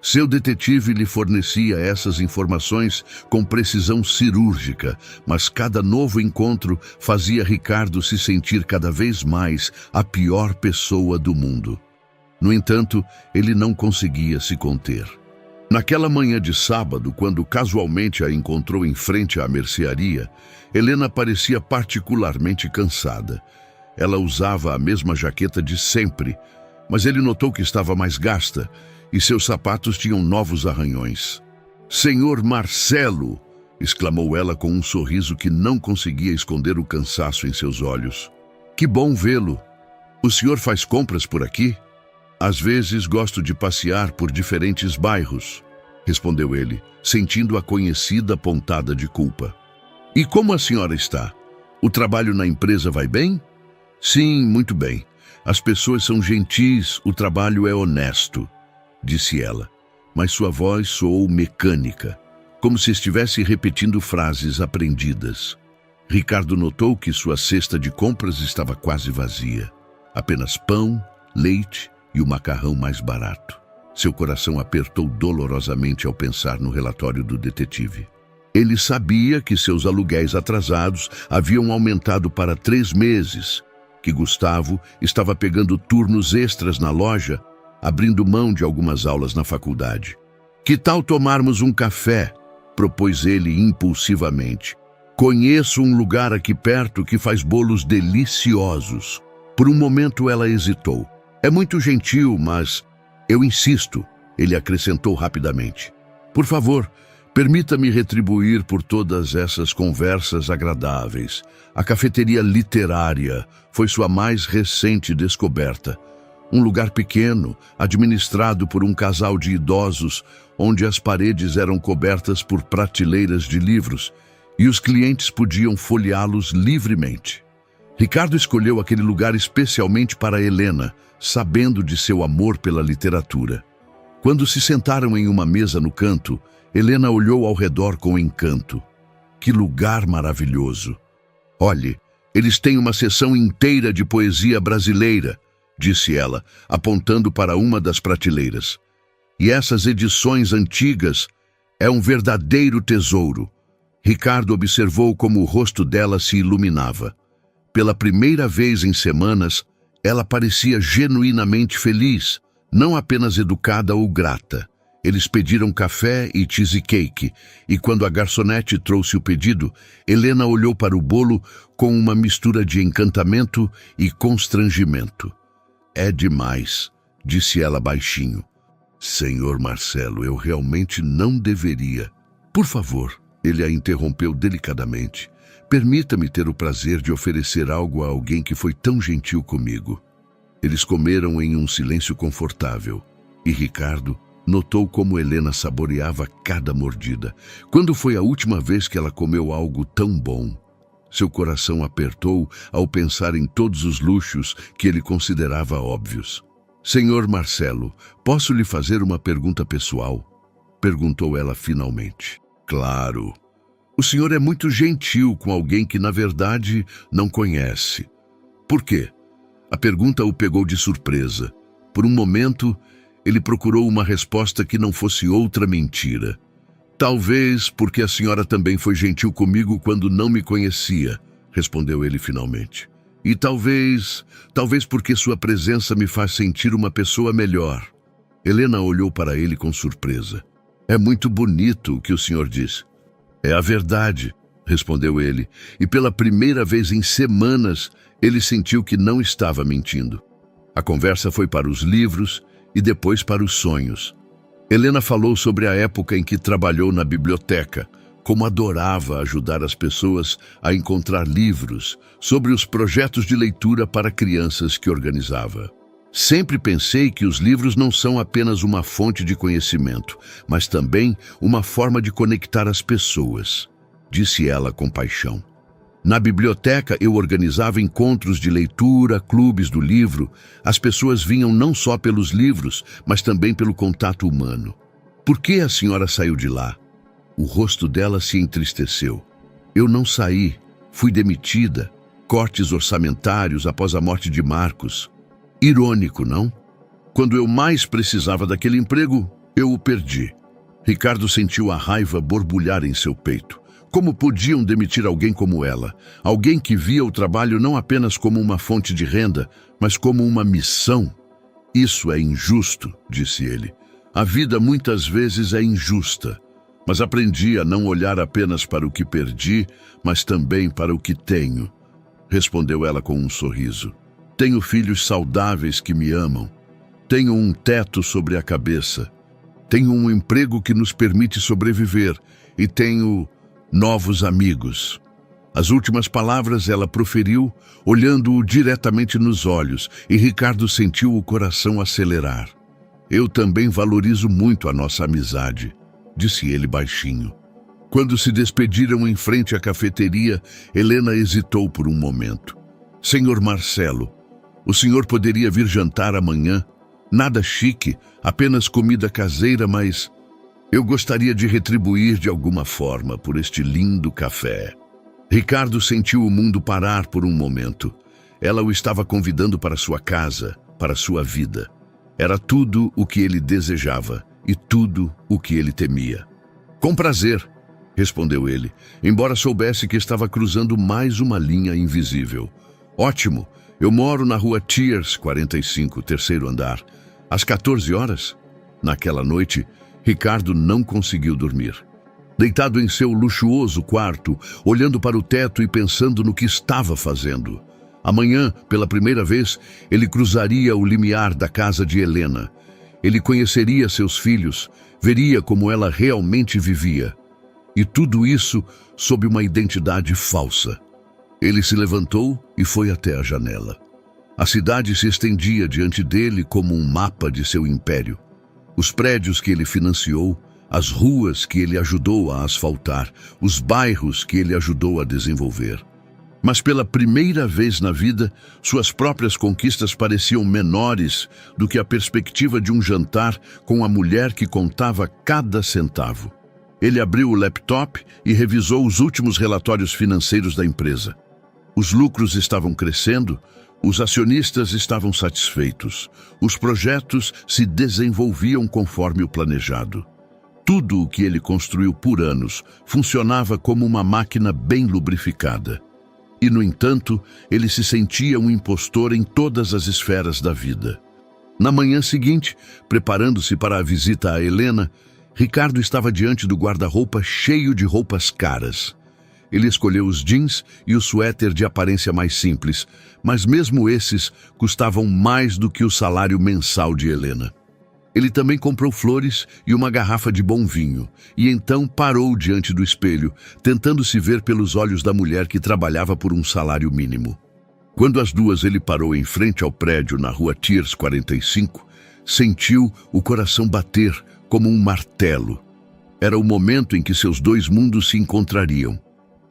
Seu detetive lhe fornecia essas informações com precisão cirúrgica, mas cada novo encontro fazia Ricardo se sentir cada vez mais a pior pessoa do mundo. No entanto, ele não conseguia se conter. Naquela manhã de sábado, quando casualmente a encontrou em frente à mercearia, Helena parecia particularmente cansada. Ela usava a mesma jaqueta de sempre, mas ele notou que estava mais gasta e seus sapatos tinham novos arranhões. "Senhor Marcelo!" exclamou ela com um sorriso que não conseguia esconder o cansaço em seus olhos. "Que bom vê-lo! O senhor faz compras por aqui?" "Às vezes gosto de passear por diferentes bairros", respondeu ele, sentindo a conhecida pontada de culpa. "E como a senhora está? O trabalho na empresa vai bem?" "Sim, muito bem. As pessoas são gentis, o trabalho é honesto", disse ela, mas sua voz soou mecânica, como se estivesse repetindo frases aprendidas. Ricardo notou que sua cesta de compras estava quase vazia. Apenas pão, leite e o macarrão mais barato. Seu coração apertou dolorosamente ao pensar no relatório do detetive. Ele sabia que seus aluguéis atrasados haviam aumentado para 3 meses, que Gustavo estava pegando turnos extras na loja, abrindo mão de algumas aulas na faculdade. "Que tal tomarmos um café?", propôs ele impulsivamente. "Conheço um lugar aqui perto que faz bolos deliciosos." Por um momento ela hesitou. "É muito gentil, mas eu insisto", ele acrescentou rapidamente. "Por favor, permita-me retribuir por todas essas conversas agradáveis. A cafeteria literária foi sua mais recente descoberta. Um lugar pequeno, administrado por um casal de idosos, onde as paredes eram cobertas por prateleiras de livros e os clientes podiam folheá-los livremente. Ricardo escolheu aquele lugar especialmente para Helena, sabendo de seu amor pela literatura. Quando se sentaram em uma mesa no canto, Helena olhou ao redor com encanto. "Que lugar maravilhoso! Olhe, eles têm uma seção inteira de poesia brasileira", disse ela, apontando para uma das prateleiras. "E essas edições antigas é um verdadeiro tesouro." Ricardo observou como o rosto dela se iluminava. Pela primeira vez em semanas, ela parecia genuinamente feliz, não apenas educada ou grata. Eles pediram café e cheesecake, e quando a garçonete trouxe o pedido, Helena olhou para o bolo com uma mistura de encantamento e constrangimento. "É demais", disse ela baixinho. "Senhor Marcelo, eu realmente não deveria." "Por favor", ele a interrompeu delicadamente. "Permita-me ter o prazer de oferecer algo a alguém que foi tão gentil comigo." Eles comeram em um silêncio confortável, e Ricardo notou como Helena saboreava cada mordida. Quando foi a última vez que ela comeu algo tão bom? Seu coração apertou ao pensar em todos os luxos que ele considerava óbvios. "Senhor Marcelo, posso lhe fazer uma pergunta pessoal?", perguntou ela finalmente. "Claro. O senhor é muito gentil com alguém que, na verdade, não conhece." "Por quê?" A pergunta o pegou de surpresa. Por um momento, ele procurou uma resposta que não fosse outra mentira. "Talvez porque a senhora também foi gentil comigo quando não me conhecia", respondeu ele finalmente. "E talvez porque sua presença me faz sentir uma pessoa melhor." Helena olhou para ele com surpresa. "É muito bonito o que o senhor diz." "É a verdade", respondeu ele, e pela primeira vez em semanas, ele sentiu que não estava mentindo. A conversa foi para os livros e depois para os sonhos. Helena falou sobre a época em que trabalhou na biblioteca, como adorava ajudar as pessoas a encontrar livros, sobre os projetos de leitura para crianças que organizava. "Sempre pensei que os livros não são apenas uma fonte de conhecimento, mas também uma forma de conectar as pessoas", disse ela com paixão. "Na biblioteca eu organizava encontros de leitura, clubes do livro. As pessoas vinham não só pelos livros, mas também pelo contato humano." "Por que a senhora saiu de lá?" O rosto dela se entristeceu. "Eu não saí, fui demitida. Cortes orçamentários após a morte de Marcos." Irônico, não? Quando eu mais precisava daquele emprego, eu o perdi. Ricardo sentiu a raiva borbulhar em seu peito. Como podiam demitir alguém como ela? Alguém que via o trabalho não apenas como uma fonte de renda, mas como uma missão. "Isso é injusto", disse ele. "A vida muitas vezes é injusta, mas aprendi a não olhar apenas para o que perdi, mas também para o que tenho", respondeu ela com um sorriso. "Tenho filhos saudáveis que me amam. Tenho um teto sobre a cabeça. Tenho um emprego que nos permite sobreviver e tenho novos amigos." As últimas palavras ela proferiu, olhando-o diretamente nos olhos, e Ricardo sentiu o coração acelerar. "Eu também valorizo muito a nossa amizade", disse ele baixinho. Quando se despediram em frente à cafeteria, Helena hesitou por um momento. "Senhor Marcelo, o senhor poderia vir jantar amanhã? Nada chique, apenas comida caseira, mas eu gostaria de retribuir de alguma forma por este lindo café." Ricardo sentiu o mundo parar por um momento. Ela o estava convidando para sua casa, para sua vida. Era tudo o que ele desejava e tudo o que ele temia. "Com prazer", respondeu ele, embora soubesse que estava cruzando mais uma linha invisível. "Ótimo, Eu moro na rua Tiers 45, terceiro andar. Às 14 horas? Naquela noite, Ricardo não conseguiu dormir. Deitado em seu luxuoso quarto, olhando para o teto e pensando no que estava fazendo. Amanhã, pela primeira vez, ele cruzaria o limiar da casa de Helena. Ele conheceria seus filhos, veria como ela realmente vivia. E tudo isso sob uma identidade falsa. Ele se levantou e foi até a janela. A cidade se estendia diante dele como um mapa de seu império. Os prédios que ele financiou, as ruas que ele ajudou a asfaltar, os bairros que ele ajudou a desenvolver. Mas pela primeira vez na vida, suas próprias conquistas pareciam menores do que a perspectiva de um jantar com a mulher que contava cada centavo. Ele abriu o laptop e revisou os últimos relatórios financeiros da empresa. Os lucros estavam crescendo, os acionistas estavam satisfeitos, os projetos se desenvolviam conforme o planejado. Tudo o que ele construiu por anos funcionava como uma máquina bem lubrificada. E, no entanto, ele se sentia um impostor em todas as esferas da vida. Na manhã seguinte, preparando-se para a visita a Helena, Ricardo estava diante do guarda-roupa cheio de roupas caras. Ele escolheu os jeans e o suéter de aparência mais simples, mas mesmo esses custavam mais do que o salário mensal de Helena. Ele também comprou flores e uma garrafa de bom vinho, e então parou diante do espelho, tentando se ver pelos olhos da mulher que trabalhava por um salário mínimo. Quando às 2 ele parou em frente ao prédio na rua Tiers 45, sentiu o coração bater como um martelo. Era o momento em que seus dois mundos se encontrariam,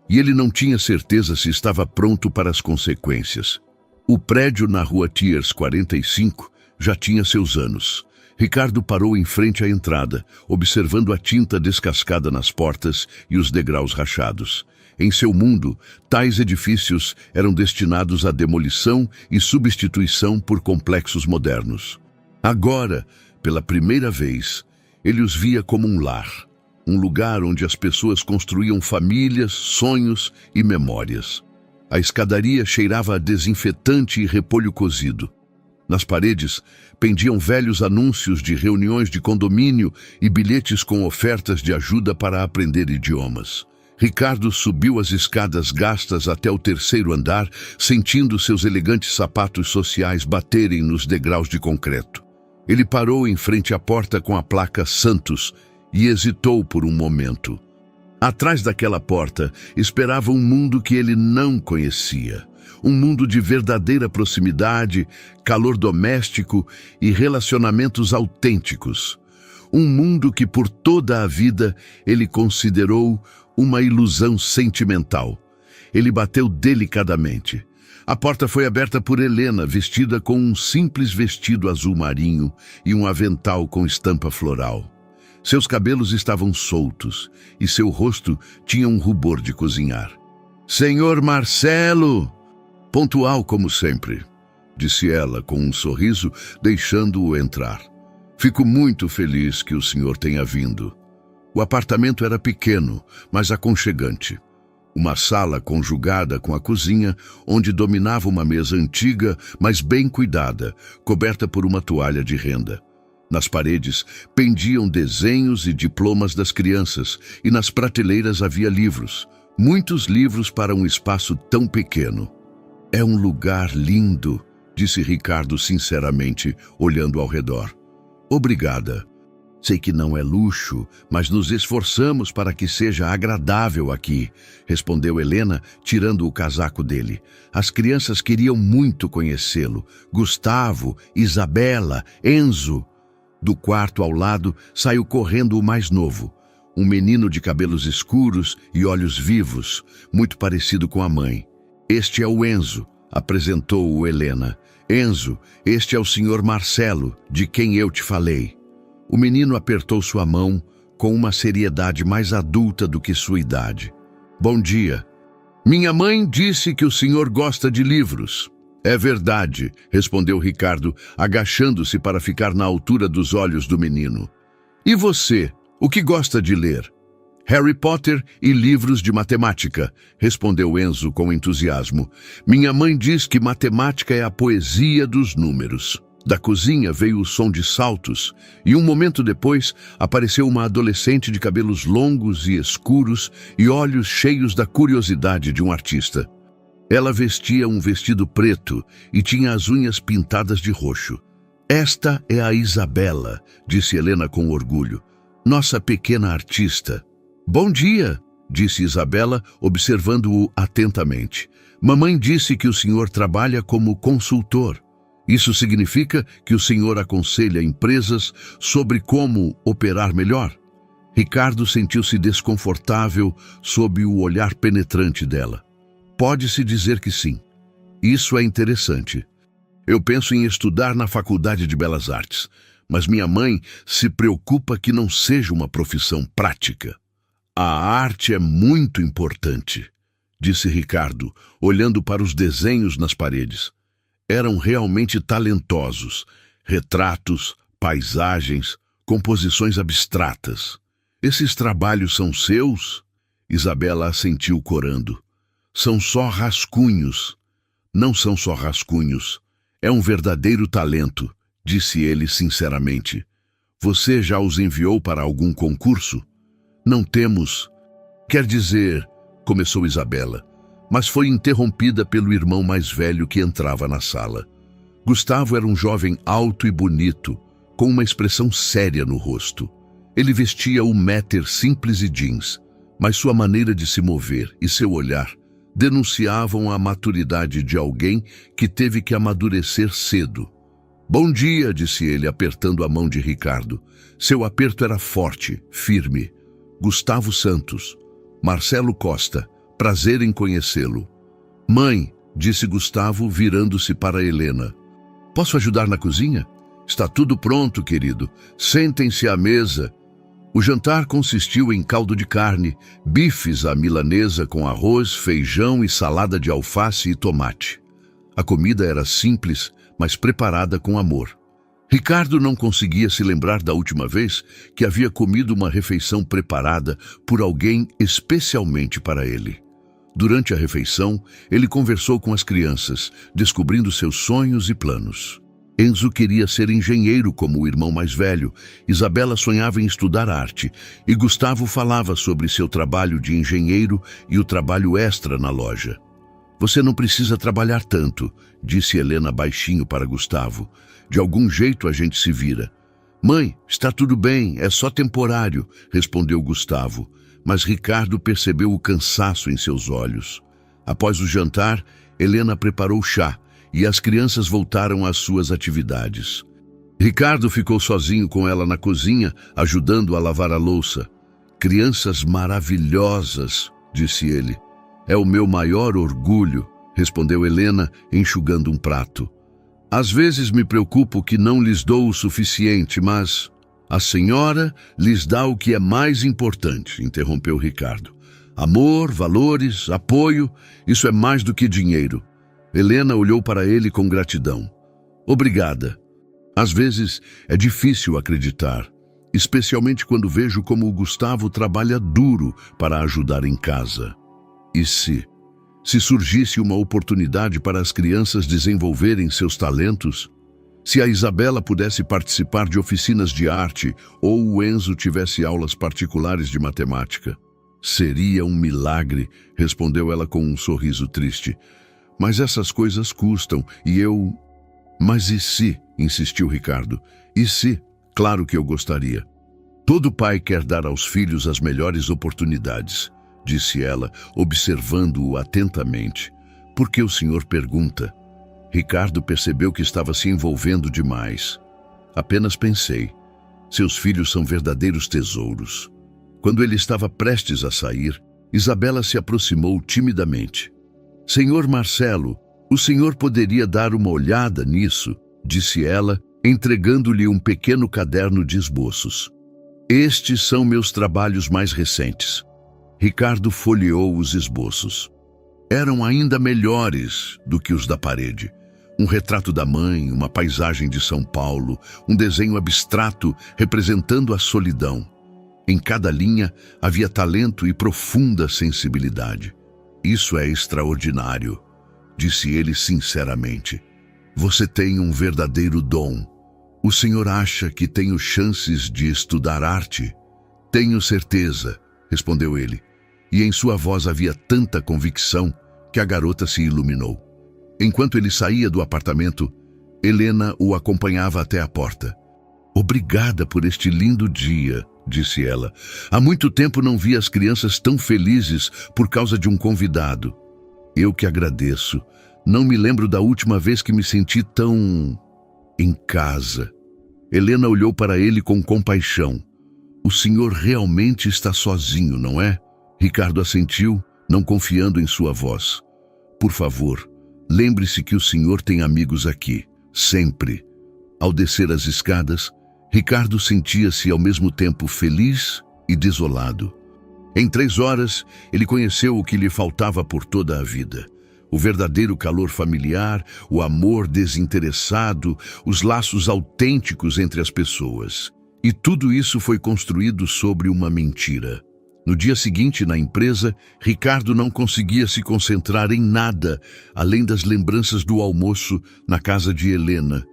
e ele não tinha certeza se estava pronto para as consequências. O prédio na rua Tiers 45 já tinha seus anos. Ricardo parou em frente à entrada, observando a tinta descascada nas portas e os degraus rachados. Em seu mundo, tais edifícios eram destinados à demolição e substituição por complexos modernos. Agora, pela primeira vez, ele os via como um lar, um lugar onde as pessoas construíam famílias, sonhos e memórias. A escadaria cheirava a desinfetante e repolho cozido. Nas paredes, pendiam velhos anúncios de reuniões de condomínio e bilhetes com ofertas de ajuda para aprender idiomas. Ricardo subiu as escadas gastas até o terceiro andar, sentindo seus elegantes sapatos sociais baterem nos degraus de concreto. Ele parou em frente à porta com a placa Santos e hesitou por um momento. Atrás daquela porta esperava um mundo que ele não conhecia. Um mundo de verdadeira proximidade, calor doméstico e relacionamentos autênticos. Um mundo que por toda a vida ele considerou uma ilusão sentimental. Ele bateu delicadamente. A porta foi aberta por Helena, vestida com um simples vestido azul marinho e um avental com estampa floral. Seus cabelos estavam soltos e seu rosto tinha um rubor de cozinhar. "Senhor Marcelo!" "Pontual como sempre", disse ela com um sorriso, deixando-o entrar. "Fico muito feliz que o senhor tenha vindo." O apartamento era pequeno, mas aconchegante. Uma sala conjugada com a cozinha, onde dominava uma mesa antiga, mas bem cuidada, coberta por uma toalha de renda. Nas paredes pendiam desenhos e diplomas das crianças, e nas prateleiras havia livros. Muitos livros para um espaço tão pequeno. "É um lugar lindo", disse Ricardo sinceramente, olhando ao redor. "Obrigada. Sei que não é luxo, mas nos esforçamos para que seja agradável aqui", respondeu Helena, tirando o casaco dele. As crianças queriam muito conhecê-lo. Gustavo, Isabela, Enzo. Do quarto ao lado saiu correndo o mais novo, um menino de cabelos escuros e olhos vivos, muito parecido com a mãe. "Este é o Enzo", apresentou-o Helena. "Enzo, este é o senhor Marcelo, de quem eu te falei." O menino apertou sua mão com uma seriedade mais adulta do que sua idade. "Bom dia. Minha mãe disse que o senhor gosta de livros." "É verdade", respondeu Ricardo, agachando-se para ficar na altura dos olhos do menino. "E você, o que gosta de ler?" Harry Potter e livros de matemática, respondeu Enzo com entusiasmo. Minha mãe diz que matemática é a poesia dos números. Da cozinha veio o som de saltos e um momento depois apareceu uma adolescente de cabelos longos e escuros e olhos cheios da curiosidade de um artista. Ela vestia um vestido preto e tinha as unhas pintadas de roxo. Esta é a Isabela, disse Helena com orgulho, nossa pequena artista. Bom dia, disse Isabela, observando-o atentamente. Mamãe disse que o senhor trabalha como consultor. Isso significa que o senhor aconselha empresas sobre como operar melhor? Ricardo sentiu-se desconfortável sob o olhar penetrante dela. Pode-se dizer que sim. Isso é interessante. Eu penso em estudar na Faculdade de Belas Artes, mas minha mãe se preocupa que não seja uma profissão prática. A arte é muito importante, disse Ricardo, olhando para os desenhos nas paredes. Eram realmente talentosos, retratos, paisagens, composições abstratas. Esses trabalhos são seus? Isabela assentiu corando. São só rascunhos. Não são só rascunhos. É um verdadeiro talento, disse ele sinceramente. Você já os enviou para algum concurso? Não temos. Quer dizer, começou Isabela, mas foi interrompida pelo irmão mais velho que entrava na sala. Gustavo era um jovem alto e bonito, com uma expressão séria no rosto. Ele vestia um méter simples e jeans, mas sua maneira de se mover e seu olhar denunciavam a maturidade de alguém que teve que amadurecer cedo. Bom dia, disse ele, apertando a mão de Ricardo. Seu aperto era forte, firme. Gustavo Santos. Marcelo Costa. Prazer em conhecê-lo. Mãe, disse Gustavo, virando-se para Helena. Posso ajudar na cozinha? Está tudo pronto, querido. Sentem-se à mesa. O jantar consistiu em caldo de carne, bifes à milanesa com arroz, feijão e salada de alface e tomate. A comida era simples, mas preparada com amor. Ricardo não conseguia se lembrar da última vez que havia comido uma refeição preparada por alguém especialmente para ele. Durante a refeição, ele conversou com as crianças, descobrindo seus sonhos e planos. Enzo queria ser engenheiro como o irmão mais velho, Isabela sonhava em estudar arte e Gustavo falava sobre seu trabalho de engenheiro e o trabalho extra na loja. Você não precisa trabalhar tanto, disse Helena baixinho para Gustavo. De algum jeito a gente se vira. Mãe, está tudo bem, é só temporário, respondeu Gustavo, mas Ricardo percebeu o cansaço em seus olhos. Após o jantar, Helena preparou chá e as crianças voltaram às suas atividades. Ricardo ficou sozinho com ela na cozinha, ajudando a lavar a louça. Crianças maravilhosas, disse ele. É o meu maior orgulho, respondeu Helena, enxugando um prato. Às vezes me preocupo que não lhes dou o suficiente, mas a senhora lhes dá o que é mais importante, interrompeu Ricardo. Amor, valores, apoio, isso é mais do que dinheiro. Helena olhou para ele com gratidão. Obrigada. Às vezes é difícil acreditar, especialmente quando vejo como o Gustavo trabalha duro para ajudar em casa. E se surgisse uma oportunidade para as crianças desenvolverem seus talentos? Se a Isabela pudesse participar de oficinas de arte ou o Enzo tivesse aulas particulares de matemática? Seria um milagre, respondeu ela com um sorriso triste. Mas essas coisas custam e eu... Mas e se? Insistiu Ricardo. E se? Claro que eu gostaria. Todo pai quer dar aos filhos as melhores oportunidades, disse ela, observando-o atentamente. Por que o senhor pergunta? Ricardo percebeu que estava se envolvendo demais. Apenas pensei. Seus filhos são verdadeiros tesouros. Quando ele estava prestes a sair, Isabela se aproximou timidamente. Senhor Marcelo, o senhor poderia dar uma olhada nisso, disse ela, entregando-lhe um pequeno caderno de esboços. Estes são meus trabalhos mais recentes. Ricardo folheou os esboços. Eram ainda melhores do que os da parede. Um retrato da mãe, uma paisagem de São Paulo, um desenho abstrato representando a solidão. Em cada linha havia talento e profunda sensibilidade. Isso é extraordinário, disse ele sinceramente. Você tem um verdadeiro dom. O senhor acha que tenho chances de estudar arte? Tenho certeza, respondeu ele, e em sua voz havia tanta convicção que a garota se iluminou. Enquanto ele saía do apartamento, Helena o acompanhava até a porta. Obrigada por este lindo dia, disse ela. Há muito tempo não vi as crianças tão felizes por causa de um convidado. Eu que agradeço. Não me lembro da última vez que me senti tão em casa. Helena olhou para ele com compaixão. O senhor realmente está sozinho, não é? Ricardo assentiu, não confiando em sua voz. Por favor, lembre-se que o senhor tem amigos aqui, sempre. Ao descer as escadas, Ricardo sentia-se ao mesmo tempo feliz e desolado. Em 3 horas, ele conheceu o que lhe faltava por toda a vida. O verdadeiro calor familiar, o amor desinteressado, os laços autênticos entre as pessoas. E tudo isso foi construído sobre uma mentira. No dia seguinte, na empresa, Ricardo não conseguia se concentrar em nada, além das lembranças do almoço na casa de Helena.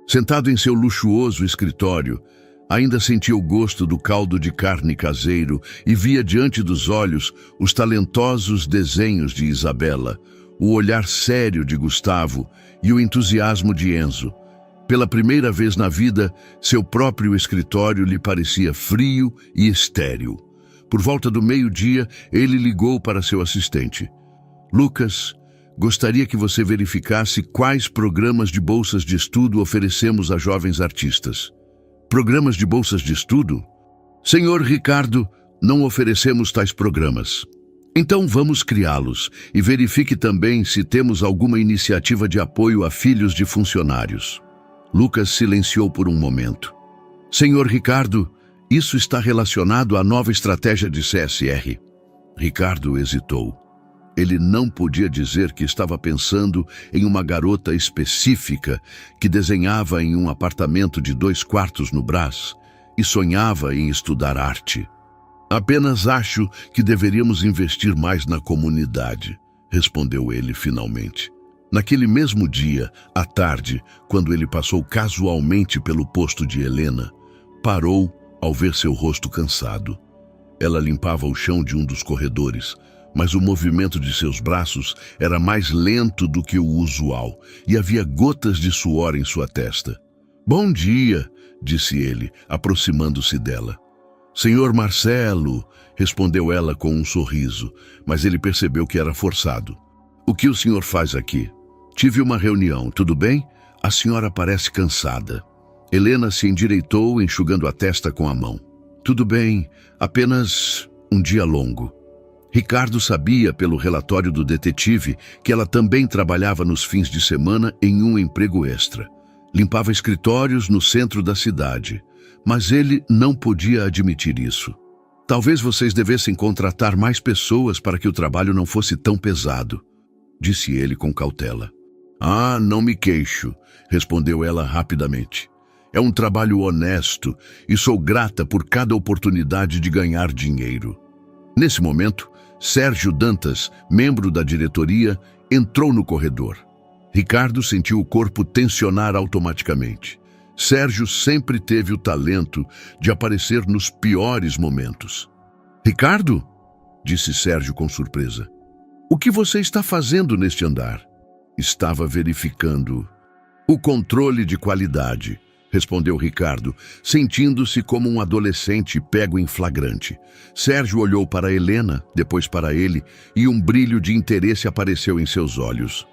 Sentado em seu luxuoso escritório, ainda sentia o gosto do caldo de carne caseiro e via diante dos olhos os talentosos desenhos de Isabela, o olhar sério de Gustavo e o entusiasmo de Enzo. Pela primeira vez na vida, seu próprio escritório lhe parecia frio e estéril. Por volta do meio-dia, ele ligou para seu assistente. Lucas, gostaria que você verificasse quais programas de bolsas de estudo oferecemos a jovens artistas. Programas de bolsas de estudo? Senhor Ricardo, não oferecemos tais programas. Então vamos criá-los e verifique também se temos alguma iniciativa de apoio a filhos de funcionários. Lucas silenciou por um momento. Senhor Ricardo, isso está relacionado à nova estratégia de CSR. Ricardo hesitou. Ele não podia dizer que estava pensando em uma garota específica que desenhava em um apartamento de 2 quartos no Brás e sonhava em estudar arte. Apenas acho que deveríamos investir mais na comunidade, respondeu ele finalmente. Naquele mesmo dia, à tarde, quando ele passou casualmente pelo posto de Helena, parou ao ver seu rosto cansado. Ela limpava o chão de um dos corredores, mas o movimento de seus braços era mais lento do que o usual e havia gotas de suor em sua testa. Bom dia, disse ele, aproximando-se dela. Senhor Marcelo, respondeu ela com um sorriso, mas ele percebeu que era forçado. O que o senhor faz aqui? Tive uma reunião, tudo bem? A senhora parece cansada. Helena se endireitou, enxugando a testa com a mão. Tudo bem, apenas um dia longo. Ricardo sabia, pelo relatório do detetive, que ela também trabalhava nos fins de semana em um emprego extra. Limpava escritórios no centro da cidade, mas ele não podia admitir isso. Talvez vocês devessem contratar mais pessoas para que o trabalho não fosse tão pesado, disse ele com cautela. Ah, não me queixo, respondeu ela rapidamente. É um trabalho honesto e sou grata por cada oportunidade de ganhar dinheiro. Nesse momento, Sérgio Dantas, membro da diretoria, entrou no corredor. Ricardo sentiu o corpo tensionar automaticamente. Sérgio sempre teve o talento de aparecer nos piores momentos. Ricardo? Disse Sérgio com surpresa. O que você está fazendo neste andar? Estava verificando. O controle de qualidade, respondeu Ricardo, sentindo-se como um adolescente pego em flagrante. Sérgio olhou para Helena, depois para ele, e um brilho de interesse apareceu em seus olhos.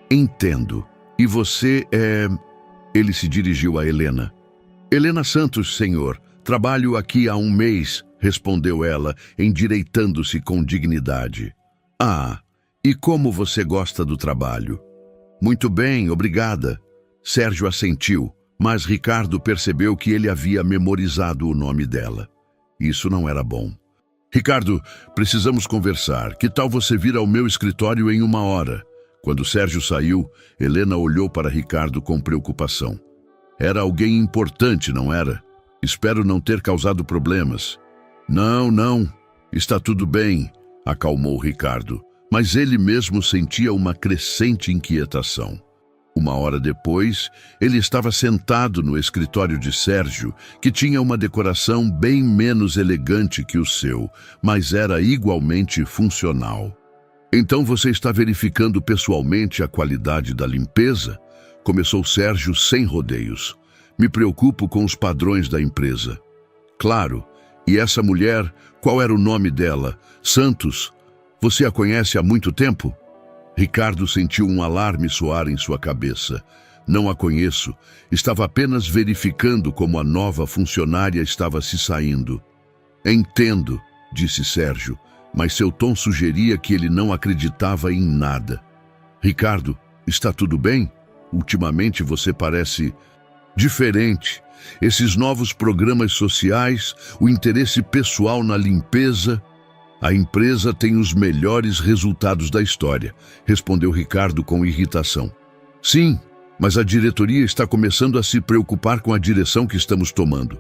Entendo. E você é... Ele se dirigiu a Helena. Helena Santos, senhor. Trabalho aqui há 1 mês, respondeu ela, endireitando-se com dignidade. Ah, e como você gosta do trabalho? Muito bem, obrigada. Sérgio assentiu, mas Ricardo percebeu que ele havia memorizado o nome dela. Isso não era bom. Ricardo, precisamos conversar. Que tal você vir ao meu escritório em 1 hora? Quando Sérgio saiu, Helena olhou para Ricardo com preocupação. Era alguém importante, não era? Espero não ter causado problemas. Não, não, está tudo bem, acalmou Ricardo, mas ele mesmo sentia uma crescente inquietação. Uma hora depois, ele estava sentado no escritório de Sérgio, que tinha uma decoração bem menos elegante que o seu, mas era igualmente funcional. Então você está verificando pessoalmente a qualidade da limpeza? Começou Sérgio sem rodeios. Me preocupo com os padrões da empresa. Claro, e essa mulher, qual era o nome dela? Santos. Você a conhece há muito tempo? Ricardo sentiu um alarme soar em sua cabeça. Não a conheço. Estava apenas verificando como a nova funcionária estava se saindo. Entendo, disse Sérgio, mas seu tom sugeria que ele não acreditava em nada. Ricardo, está tudo bem? Ultimamente você parece diferente. Esses novos programas sociais, o interesse pessoal na limpeza. A empresa tem os melhores resultados da história, respondeu Ricardo com irritação. Sim, mas a diretoria está começando a se preocupar com a direção que estamos tomando.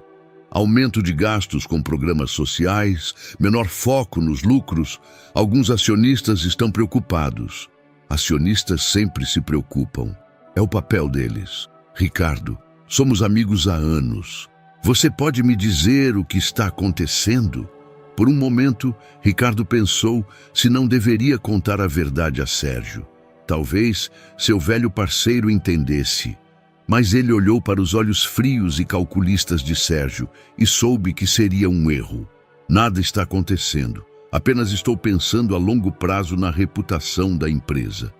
Aumento de gastos com programas sociais, menor foco nos lucros. Alguns acionistas estão preocupados. Acionistas sempre se preocupam. É o papel deles. Ricardo, somos amigos há anos. Você pode me dizer o que está acontecendo? Por um momento, Ricardo pensou se não deveria contar a verdade a Sérgio. Talvez seu velho parceiro entendesse. Mas ele olhou para os olhos frios e calculistas de Sérgio e soube que seria um erro. Nada está acontecendo. Apenas estou pensando a longo prazo na reputação da empresa.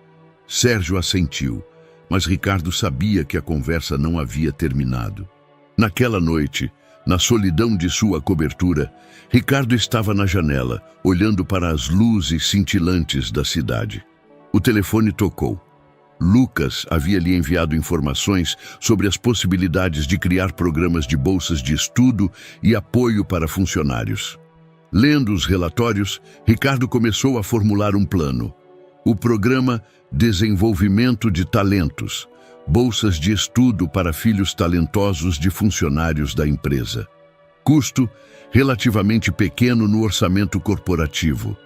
Sérgio assentiu, mas Ricardo sabia que a conversa não havia terminado. Naquela noite, na solidão de sua cobertura, Ricardo estava na janela, olhando para as luzes cintilantes da cidade. O telefone tocou. Lucas havia lhe enviado informações sobre as possibilidades de criar programas de bolsas de estudo e apoio para funcionários. Lendo os relatórios, Ricardo começou a formular um plano. O programa Desenvolvimento de Talentos, bolsas de estudo para filhos talentosos de funcionários da empresa. Custo relativamente pequeno no orçamento corporativo.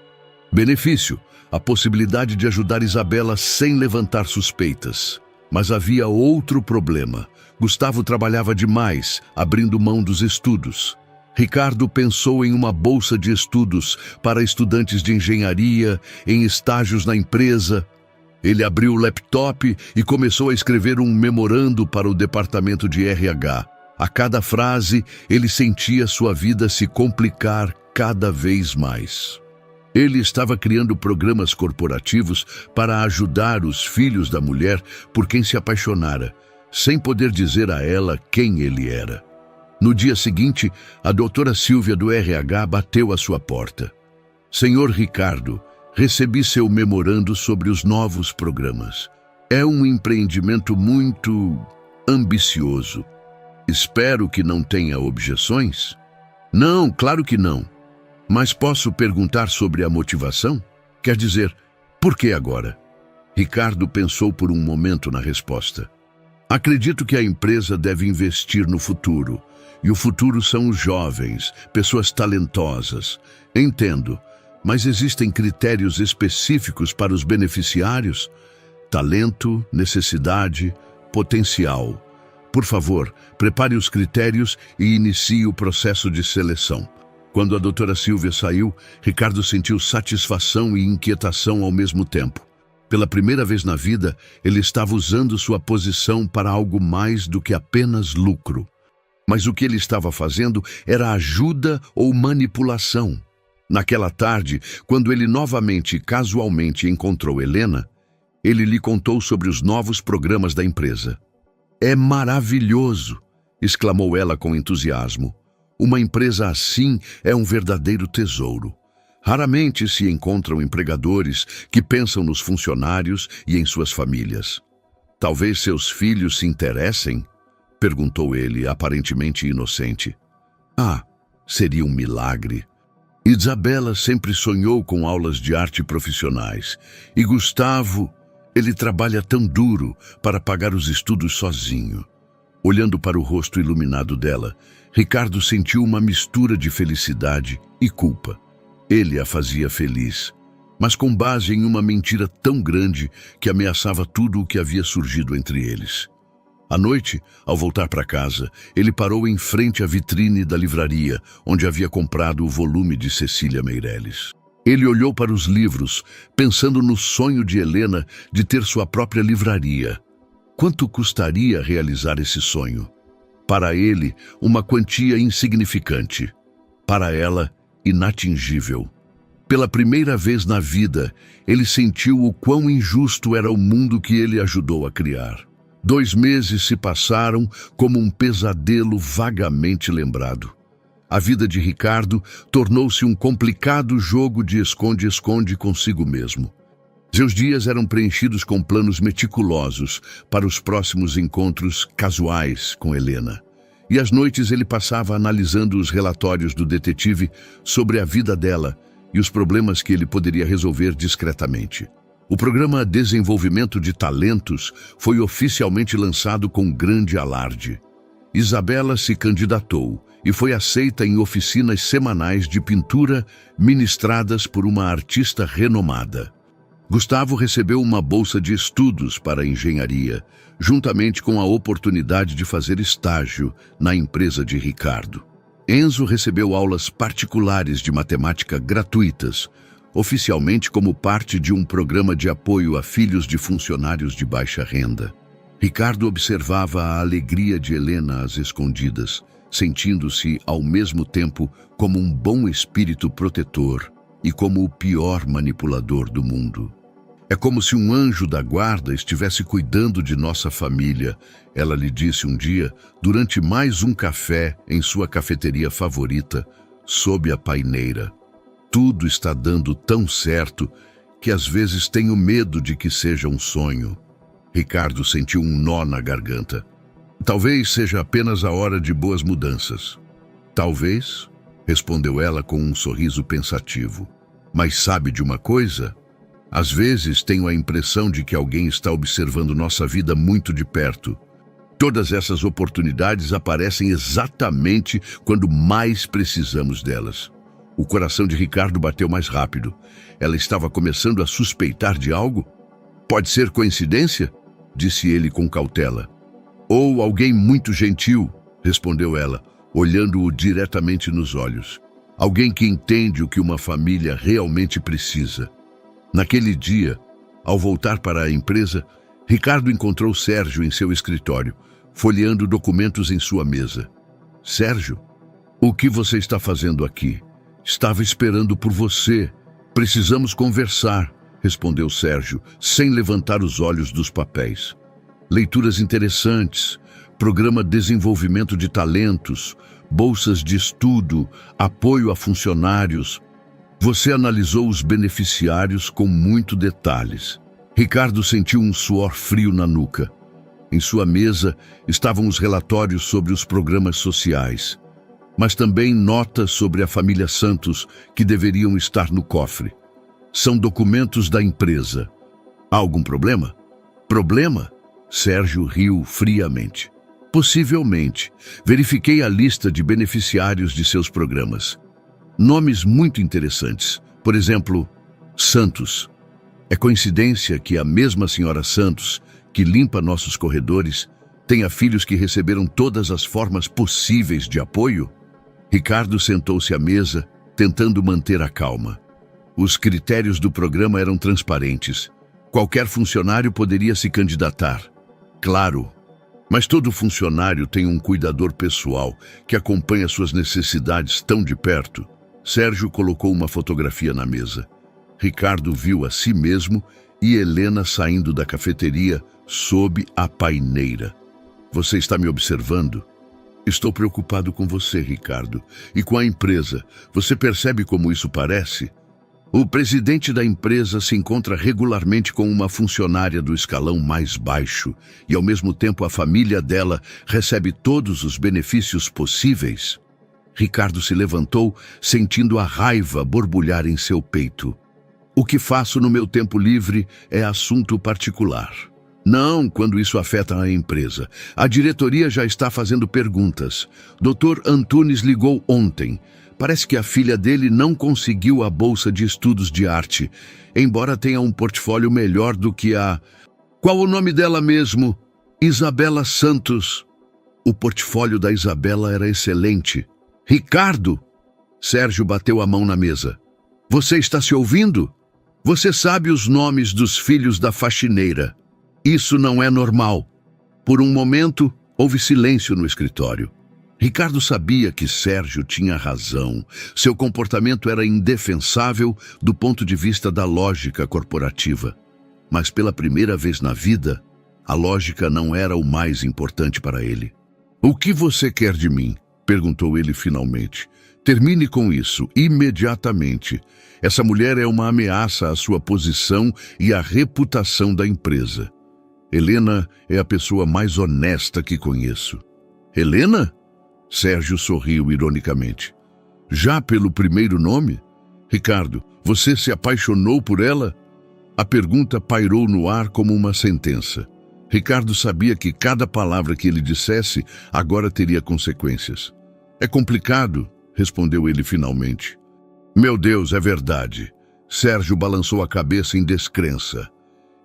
Benefício: a possibilidade de ajudar Isabela sem levantar suspeitas. Mas havia outro problema. Gustavo trabalhava demais, abrindo mão dos estudos. Ricardo pensou em uma bolsa de estudos para estudantes de engenharia, em estágios na empresa. Ele abriu o laptop e começou a escrever um memorando para o departamento de RH. A cada frase, ele sentia sua vida se complicar cada vez mais. Ele estava criando programas corporativos para ajudar os filhos da mulher por quem se apaixonara, sem poder dizer a ela quem ele era. No dia seguinte, a doutora Silvia do RH bateu à sua porta. Senhor Ricardo, recebi seu memorando sobre os novos programas. É um empreendimento muito ambicioso. Espero que não tenha objeções? Não, claro que não. Mas posso perguntar sobre a motivação? Quer dizer, por que agora? Ricardo pensou por um momento na resposta. Acredito que a empresa deve investir no futuro. E o futuro são os jovens, pessoas talentosas. Entendo, mas existem critérios específicos para os beneficiários? Talento, necessidade, potencial. Por favor, prepare os critérios e inicie o processo de seleção. Quando a doutora Silvia saiu, Ricardo sentiu satisfação e inquietação ao mesmo tempo. Pela primeira vez na vida, ele estava usando sua posição para algo mais do que apenas lucro. Mas o que ele estava fazendo era ajuda ou manipulação. Naquela tarde, quando ele novamente casualmente encontrou Helena, ele lhe contou sobre os novos programas da empresa. É maravilhoso! Exclamou ela com entusiasmo. Uma empresa assim é um verdadeiro tesouro. Raramente se encontram empregadores que pensam nos funcionários e em suas famílias. Talvez seus filhos se interessem? Perguntou ele, aparentemente inocente. Ah, seria um milagre. Isabela sempre sonhou com aulas de arte profissionais. E Gustavo, ele trabalha tão duro para pagar os estudos sozinho. Olhando para o rosto iluminado dela, Ricardo sentiu uma mistura de felicidade e culpa. Ele a fazia feliz, mas com base em uma mentira tão grande que ameaçava tudo o que havia surgido entre eles. À noite, ao voltar para casa, ele parou em frente à vitrine da livraria, onde havia comprado o volume de Cecília Meirelles. Ele olhou para os livros, pensando no sonho de Helena de ter sua própria livraria. Quanto custaria realizar esse sonho? Para ele, uma quantia insignificante. Para ela, inatingível. Pela primeira vez na vida, ele sentiu o quão injusto era o mundo que ele ajudou a criar. 2 meses se passaram como um pesadelo vagamente lembrado. A vida de Ricardo tornou-se um complicado jogo de esconde-esconde consigo mesmo. Seus dias eram preenchidos com planos meticulosos para os próximos encontros casuais com Helena. E às noites ele passava analisando os relatórios do detetive sobre a vida dela e os problemas que ele poderia resolver discretamente. O programa Desenvolvimento de Talentos foi oficialmente lançado com grande alarde. Isabela se candidatou e foi aceita em oficinas semanais de pintura ministradas por uma artista renomada. Gustavo recebeu uma bolsa de estudos para engenharia, juntamente com a oportunidade de fazer estágio na empresa de Ricardo. Enzo recebeu aulas particulares de matemática gratuitas, oficialmente como parte de um programa de apoio a filhos de funcionários de baixa renda. Ricardo observava a alegria de Helena às escondidas, sentindo-se ao mesmo tempo como um bom espírito protetor e como o pior manipulador do mundo. É como se um anjo da guarda estivesse cuidando de nossa família, ela lhe disse um dia, durante mais um café em sua cafeteria favorita, sob a paineira. Tudo está dando tão certo que às vezes tenho medo de que seja um sonho. Ricardo sentiu um nó na garganta. Talvez seja apenas a hora de boas mudanças. Talvez, respondeu ela com um sorriso pensativo. Mas sabe de uma coisa? Às vezes tenho a impressão de que alguém está observando nossa vida muito de perto. Todas essas oportunidades aparecem exatamente quando mais precisamos delas. O coração de Ricardo bateu mais rápido. Ela estava começando a suspeitar de algo? Pode ser coincidência? Disse ele com cautela. Ou alguém muito gentil, respondeu ela, olhando-o diretamente nos olhos. Alguém que entende o que uma família realmente precisa. Naquele dia, ao voltar para a empresa, Ricardo encontrou Sérgio em seu escritório, folheando documentos em sua mesa. Sérgio, o que você está fazendo aqui? Estava esperando por você. Precisamos conversar, respondeu Sérgio, sem levantar os olhos dos papéis. Leituras interessantes, programa Desenvolvimento de Talentos, bolsas de estudo, apoio a funcionários. Você analisou os beneficiários com muito detalhes. Ricardo sentiu um suor frio na nuca. Em sua mesa estavam os relatórios sobre os programas sociais, mas também notas sobre a família Santos que deveriam estar no cofre. São documentos da empresa. Há algum problema? Problema? Sérgio riu friamente. Possivelmente. Verifiquei a lista de beneficiários de seus programas. Nomes muito interessantes. Por exemplo, Santos. É coincidência que a mesma senhora Santos, que limpa nossos corredores, tenha filhos que receberam todas as formas possíveis de apoio? Ricardo sentou-se à mesa, tentando manter a calma. Os critérios do programa eram transparentes. Qualquer funcionário poderia se candidatar. Claro, mas todo funcionário tem um cuidador pessoal que acompanha suas necessidades tão de perto. Sérgio colocou uma fotografia na mesa. Ricardo viu a si mesmo e Helena saindo da cafeteria sob a paineira. Você está me observando? Estou preocupado com você, Ricardo, e com a empresa. Você percebe como isso parece? O presidente da empresa se encontra regularmente com uma funcionária do escalão mais baixo e, ao mesmo tempo, a família dela recebe todos os benefícios possíveis. Ricardo se levantou, sentindo a raiva borbulhar em seu peito. O que faço no meu tempo livre é assunto particular. Não, quando isso afeta a empresa. A diretoria já está fazendo perguntas. Dr. Antunes ligou ontem. Parece que a filha dele não conseguiu a bolsa de estudos de arte, embora tenha um portfólio melhor do que a... Qual o nome dela mesmo? Isabela Santos. O portfólio da Isabela era excelente. Ricardo! Sérgio bateu a mão na mesa. Você está se ouvindo? Você sabe os nomes dos filhos da faxineira. Isso não é normal. Por um momento, houve silêncio no escritório. Ricardo sabia que Sérgio tinha razão. Seu comportamento era indefensável do ponto de vista da lógica corporativa. Mas pela primeira vez na vida, a lógica não era o mais importante para ele. "O que você quer de mim?" perguntou ele finalmente. "Termine com isso, imediatamente. Essa mulher é uma ameaça à sua posição e à reputação da empresa. Helena é a pessoa mais honesta que conheço." "Helena?" Sérgio sorriu ironicamente. "Já pelo primeiro nome? Ricardo, você se apaixonou por ela?" A pergunta pairou no ar como uma sentença. Ricardo sabia que cada palavra que ele dissesse agora teria consequências. "É complicado", respondeu ele finalmente. "Meu Deus, é verdade." Sérgio balançou a cabeça em descrença.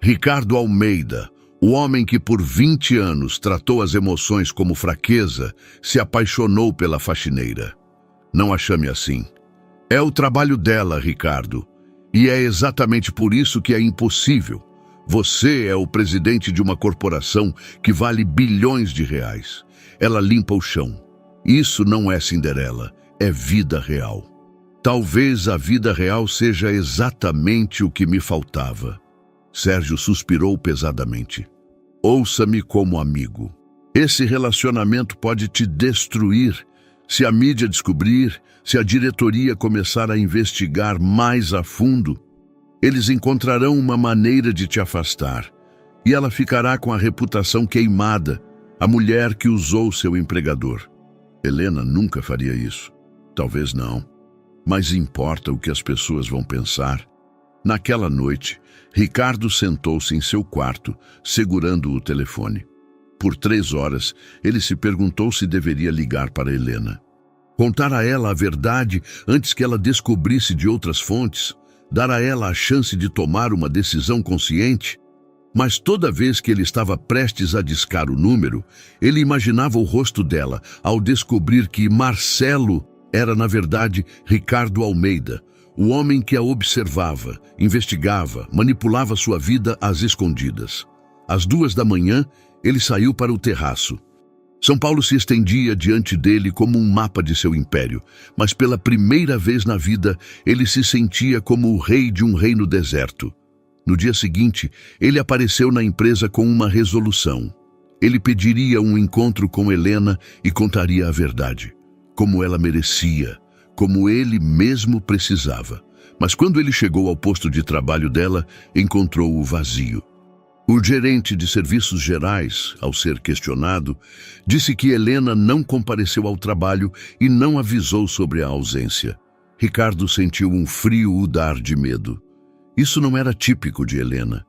Ricardo Almeida, o homem que por 20 anos tratou as emoções como fraqueza, se apaixonou pela faxineira. "Não a chame assim. É o trabalho dela, Ricardo. E é exatamente por isso que é impossível. Você é o presidente de uma corporação que vale bilhões de reais. Ela limpa o chão. Isso não é Cinderela, é vida real. Talvez a vida real seja exatamente o que me faltava." Sérgio suspirou pesadamente. "Ouça-me como amigo. Esse relacionamento pode te destruir se a mídia descobrir, se a diretoria começar a investigar mais a fundo. Eles encontrarão uma maneira de te afastar, e ela ficará com a reputação queimada, a mulher que usou seu empregador." Helena nunca faria isso. Talvez não. Mas importa o que as pessoas vão pensar. Naquela noite, Ricardo sentou-se em seu quarto, segurando o telefone. Por 3 horas, ele se perguntou se deveria ligar para Helena. Contar a ela a verdade antes que ela descobrisse de outras fontes, dar a ela a chance de tomar uma decisão consciente. Mas toda vez que ele estava prestes a discar o número, ele imaginava o rosto dela ao descobrir que Marcelo era, na verdade, Ricardo Almeida, o homem que a observava, investigava, manipulava sua vida às escondidas. Às 2 da manhã, ele saiu para o terraço. São Paulo se estendia diante dele como um mapa de seu império, mas pela primeira vez na vida, ele se sentia como o rei de um reino deserto. No dia seguinte, ele apareceu na empresa com uma resolução. Ele pediria um encontro com Helena e contaria a verdade, como ela merecia, como ele mesmo precisava. Mas quando ele chegou ao posto de trabalho dela, encontrou-o vazio. O gerente de serviços gerais, ao ser questionado, disse que Helena não compareceu ao trabalho e não avisou sobre a ausência. Ricardo sentiu um frio o dar de medo. Isso não era típico de Helena.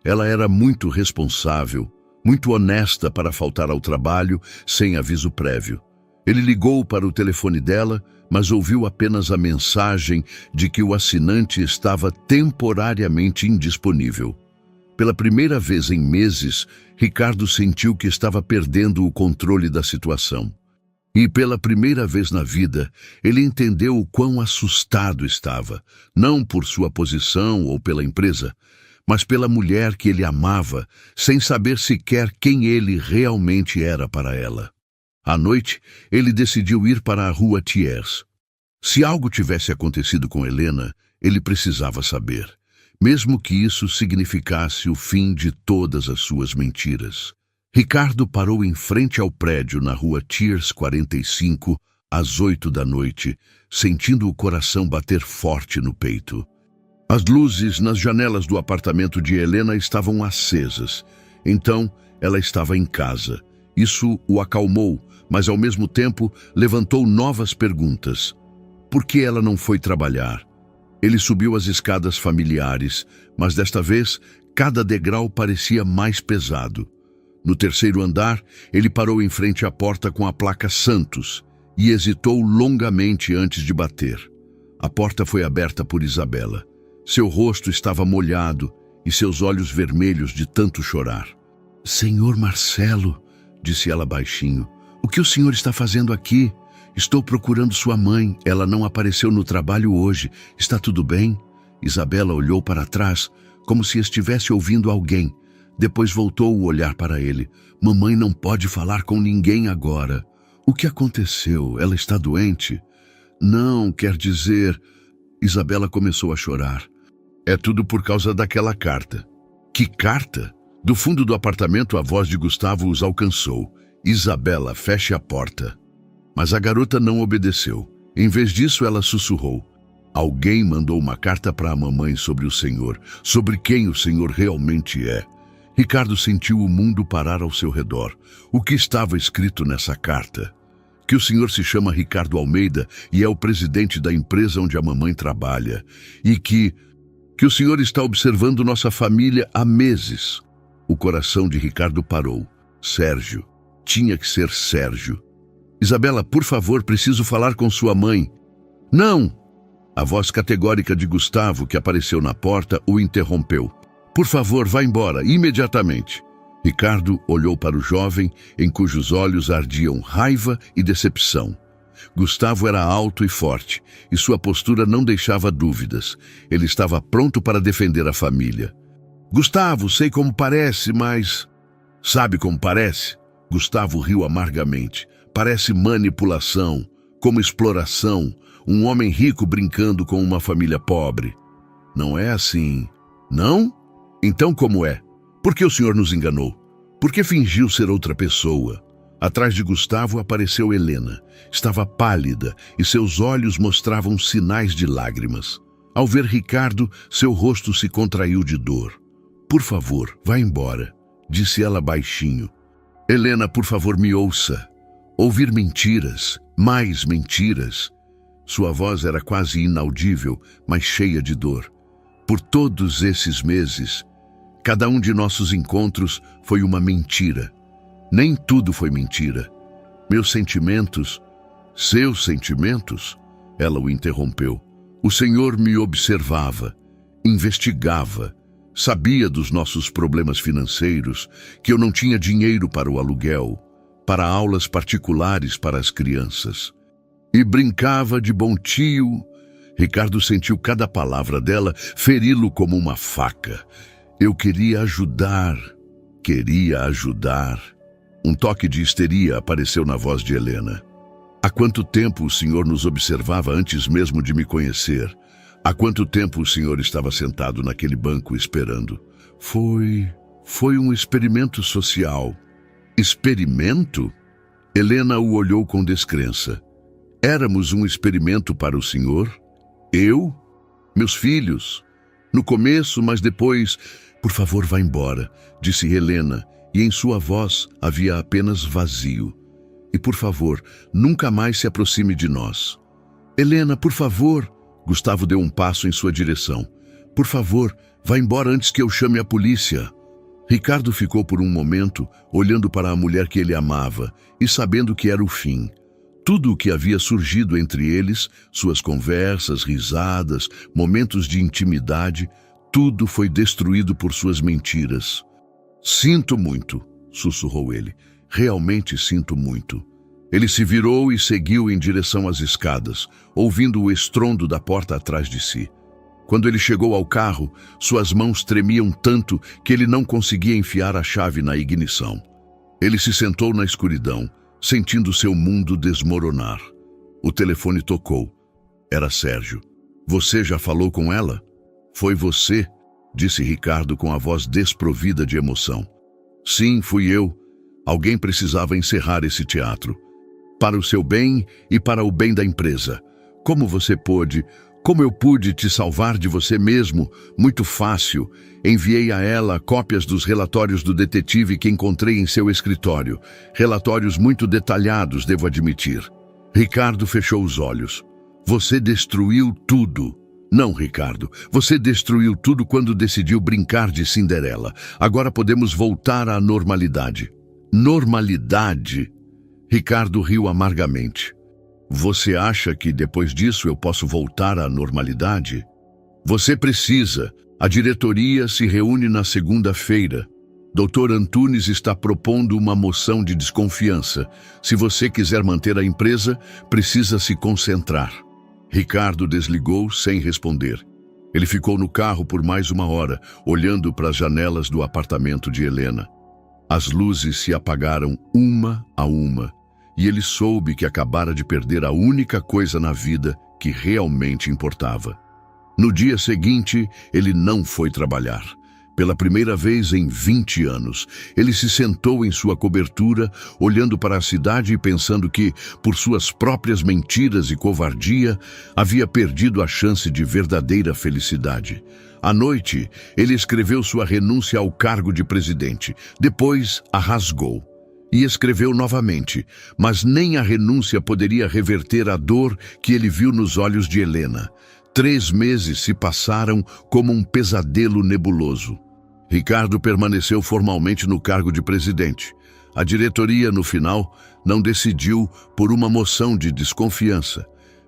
Ela era muito responsável, muito honesta para faltar ao trabalho sem aviso prévio. Ele ligou para o telefone dela, mas ouviu apenas a mensagem de que o assinante estava temporariamente indisponível. Pela primeira vez em meses, Ricardo sentiu que estava perdendo o controle da situação. E pela primeira vez na vida, ele entendeu o quão assustado estava, não por sua posição ou pela empresa, mas pela mulher que ele amava, sem saber sequer quem ele realmente era para ela. À noite, ele decidiu ir para a Rua Thiers. Se algo tivesse acontecido com Helena, ele precisava saber, mesmo que isso significasse o fim de todas as suas mentiras. Ricardo parou em frente ao prédio na Rua Thiers 45, às 8 da noite, sentindo o coração bater forte no peito. As luzes nas janelas do apartamento de Helena estavam acesas. Então, ela estava em casa. Isso o acalmou, mas ao mesmo tempo levantou novas perguntas. Por que ela não foi trabalhar? Ele subiu as escadas familiares, mas desta vez, cada degrau parecia mais pesado. No terceiro andar, ele parou em frente à porta com a placa Santos e hesitou longamente antes de bater. A porta foi aberta por Isabela. Seu rosto estava molhado e seus olhos vermelhos de tanto chorar. "Senhor Marcelo", disse ela baixinho, "o que o senhor está fazendo aqui? Estou procurando sua mãe. Ela não apareceu no trabalho hoje. Está tudo bem?" Isabela olhou para trás, como se estivesse ouvindo alguém. Depois voltou o olhar para ele. "Mamãe não pode falar com ninguém agora." "O que aconteceu? Ela está doente?" "Não, quer dizer..." Isabela começou a chorar. "É tudo por causa daquela carta." "Que carta?" Do fundo do apartamento, a voz de Gustavo os alcançou. "Isabela, feche a porta." Mas a garota não obedeceu. Em vez disso, ela sussurrou. "Alguém mandou uma carta para a mamãe sobre o senhor, sobre quem o senhor realmente é." Ricardo sentiu o mundo parar ao seu redor. O que estava escrito nessa carta? Que o senhor se chama Ricardo Almeida e é o presidente da empresa onde a mamãe trabalha. E que o senhor está observando nossa família há meses. O coração de Ricardo parou. Sérgio. Tinha que ser Sérgio. "Isabela, por favor, preciso falar com sua mãe." "Não!" A voz categórica de Gustavo, que apareceu na porta, o interrompeu. "Por favor, vá embora, imediatamente." Ricardo olhou para o jovem, em cujos olhos ardiam raiva e decepção. Gustavo era alto e forte, e sua postura não deixava dúvidas. Ele estava pronto para defender a família. "Gustavo, sei como parece, mas..." "Sabe como parece?" Gustavo riu amargamente. "Parece manipulação, como exploração, um homem rico brincando com uma família pobre." "Não é assim." "Não? Então como é? Por que o senhor nos enganou? Por que fingiu ser outra pessoa?" Atrás de Gustavo apareceu Helena. Estava pálida e seus olhos mostravam sinais de lágrimas. Ao ver Ricardo, seu rosto se contraiu de dor. "Por favor, vá embora", disse ela baixinho. "Helena, por favor, me ouça. Ouvir mentiras, mais mentiras." Sua voz era quase inaudível, mas cheia de dor. "Por todos esses meses, cada um de nossos encontros foi uma mentira. Nem tudo foi mentira. Meus sentimentos..." "Seus sentimentos?" Ela o interrompeu. "O senhor me observava, investigava, sabia dos nossos problemas financeiros, que eu não tinha dinheiro para o aluguel, para aulas particulares para as crianças. E brincava de bom tio." Ricardo sentiu cada palavra dela feri-lo como uma faca. "Eu queria ajudar, queria ajudar." Um toque de histeria apareceu na voz de Helena. "Há quanto tempo o senhor nos observava antes mesmo de me conhecer? Há quanto tempo o senhor estava sentado naquele banco esperando?" Foi um experimento social." "Experimento?" Helena o olhou com descrença. "Éramos um experimento para o senhor? Eu? Meus filhos? No começo, mas depois..." "Por favor, vá embora", disse Helena, e em sua voz havia apenas vazio. "E por favor, nunca mais se aproxime de nós." "Helena, por favor." Gustavo deu um passo em sua direção. "Por favor, vá embora antes que eu chame a polícia." Ricardo ficou por um momento olhando para a mulher que ele amava e sabendo que era o fim. Tudo o que havia surgido entre eles, suas conversas, risadas, momentos de intimidade, tudo foi destruído por suas mentiras. "Sinto muito", sussurrou ele. "Realmente sinto muito." Ele se virou e seguiu em direção às escadas, ouvindo o estrondo da porta atrás de si. Quando ele chegou ao carro, suas mãos tremiam tanto que ele não conseguia enfiar a chave na ignição. Ele se sentou na escuridão, sentindo seu mundo desmoronar. O telefone tocou. Era Sérgio. "Você já falou com ela?" "Foi você?", disse Ricardo com a voz desprovida de emoção. "Sim, fui eu. Alguém precisava encerrar esse teatro. Para o seu bem e para o bem da empresa. Como você pôde... Como eu pude te salvar de você mesmo? Muito fácil. Enviei a ela cópias dos relatórios do detetive que encontrei em seu escritório. Relatórios muito detalhados, devo admitir." Ricardo fechou os olhos. "Você destruiu tudo." Não, Ricardo, você destruiu tudo quando decidiu brincar de Cinderela. Agora podemos voltar à normalidade. Normalidade? Ricardo riu amargamente. Você acha que depois disso eu posso voltar à normalidade? Você precisa. A diretoria se reúne na segunda-feira. Dr. Antunes está propondo uma moção de desconfiança. Se você quiser manter a empresa, precisa se concentrar. Ricardo desligou sem responder. Ele ficou no carro por mais uma hora, olhando para as janelas do apartamento de Helena. As luzes se apagaram uma a uma, e ele soube que acabara de perder a única coisa na vida que realmente importava. No dia seguinte, ele não foi trabalhar. Pela primeira vez em 20 anos, ele se sentou em sua cobertura, olhando para a cidade e pensando que, por suas próprias mentiras e covardia, havia perdido a chance de verdadeira felicidade. À noite, ele escreveu sua renúncia ao cargo de presidente. Depois, a rasgou. E escreveu novamente, mas nem a renúncia poderia reverter a dor que ele viu nos olhos de Helena. 3 meses se passaram como um pesadelo nebuloso. Ricardo permaneceu formalmente no cargo de presidente. A diretoria, no final, não decidiu por uma moção de desconfiança,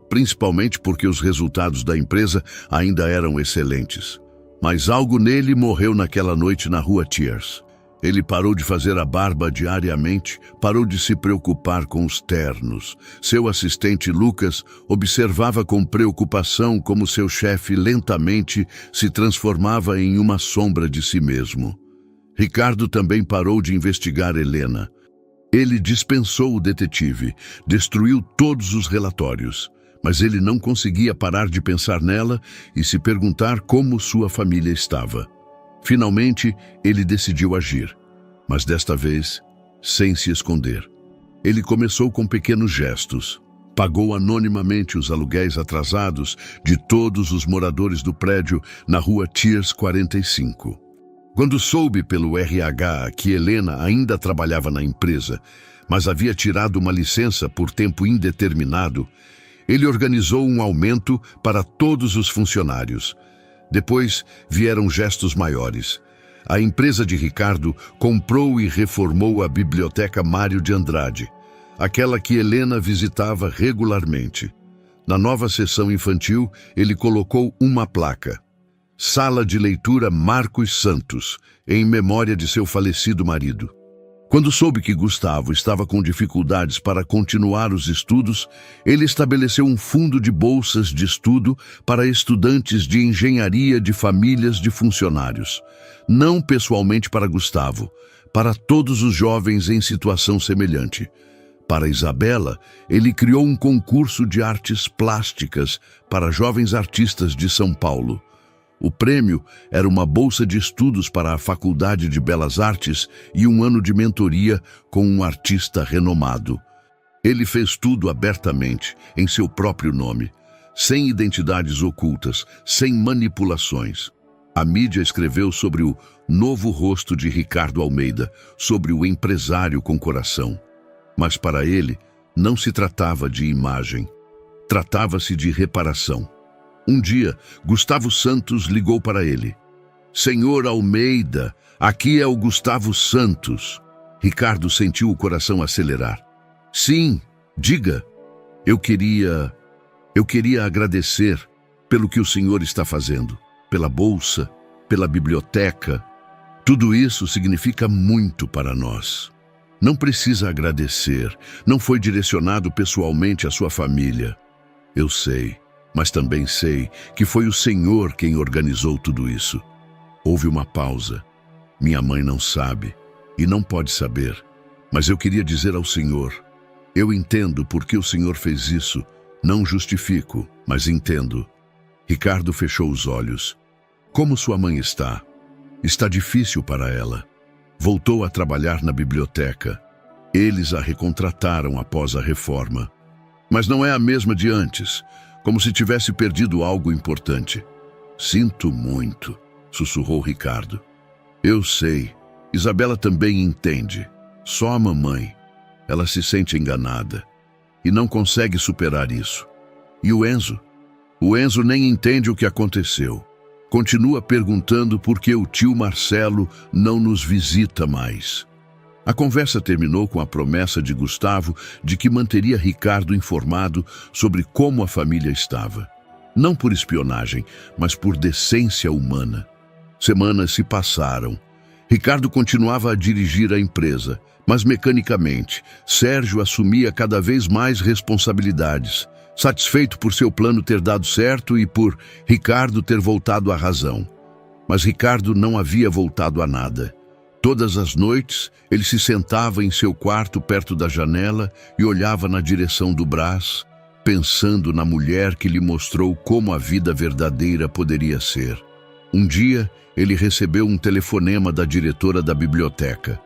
principalmente porque os resultados da empresa ainda eram excelentes. Mas algo nele morreu naquela noite na rua Thiers. Ele parou de fazer a barba diariamente, parou de se preocupar com os ternos. Seu assistente Lucas observava com preocupação como seu chefe lentamente se transformava em uma sombra de si mesmo. Ricardo também parou de investigar Helena. Ele dispensou o detetive, destruiu todos os relatórios, mas ele não conseguia parar de pensar nela e se perguntar como sua família estava. Finalmente, ele decidiu agir, mas desta vez, sem se esconder. Ele começou com pequenos gestos. Pagou anonimamente os aluguéis atrasados de todos os moradores do prédio na rua Thiers 45. Quando soube pelo RH que Helena ainda trabalhava na empresa, mas havia tirado uma licença por tempo indeterminado, ele organizou um aumento para todos os funcionários. Depois vieram gestos maiores. A empresa de Ricardo comprou e reformou a Biblioteca Mário de Andrade, aquela que Helena visitava regularmente. Na nova seção infantil, ele colocou uma placa: Sala de Leitura Marcos Santos, em memória de seu falecido marido. Quando soube que Gustavo estava com dificuldades para continuar os estudos, ele estabeleceu um fundo de bolsas de estudo para estudantes de engenharia de famílias de funcionários. Não pessoalmente para Gustavo, para todos os jovens em situação semelhante. Para Isabela, ele criou um concurso de artes plásticas para jovens artistas de São Paulo. O prêmio era uma bolsa de estudos para a Faculdade de Belas Artes e um ano de mentoria com um artista renomado. Ele fez tudo abertamente, em seu próprio nome, sem identidades ocultas, sem manipulações. A mídia escreveu sobre o novo rosto de Ricardo Almeida, sobre o empresário com coração. Mas para ele, não se tratava de imagem. Tratava-se de reparação. Um dia, Gustavo Santos ligou para ele. Senhor Almeida, aqui é o Gustavo Santos. Ricardo sentiu o coração acelerar. Sim, diga. Eu queria agradecer pelo que o senhor está fazendo, pela bolsa, pela biblioteca. Tudo isso significa muito para nós. Não precisa agradecer, não foi direcionado pessoalmente à sua família. Eu sei. Mas também sei que foi o Senhor quem organizou tudo isso. Houve uma pausa. Minha mãe não sabe e não pode saber, mas eu queria dizer ao Senhor: eu entendo por que o Senhor fez isso. Não justifico, mas entendo. Ricardo fechou os olhos. Como sua mãe está? Está difícil para ela. Voltou a trabalhar na biblioteca. Eles a recontrataram após a reforma. Mas não é a mesma de antes. Como se tivesse perdido algo importante. Sinto muito, sussurrou Ricardo. Eu sei. Isabela também entende. Só a mamãe. Ela se sente enganada. E não consegue superar isso. E o Enzo? O Enzo nem entende o que aconteceu. Continua perguntando por que o tio Marcelo não nos visita mais. A conversa terminou com a promessa de Gustavo de que manteria Ricardo informado sobre como a família estava. Não por espionagem, mas por decência humana. Semanas se passaram. Ricardo continuava a dirigir a empresa, mas mecanicamente. Sérgio assumia cada vez mais responsabilidades, satisfeito por seu plano ter dado certo e por Ricardo ter voltado à razão. Mas Ricardo não havia voltado a nada. Todas as noites, ele se sentava em seu quarto perto da janela e olhava na direção do Brás, pensando na mulher que lhe mostrou como a vida verdadeira poderia ser. Um dia, ele recebeu um telefonema da diretora da biblioteca.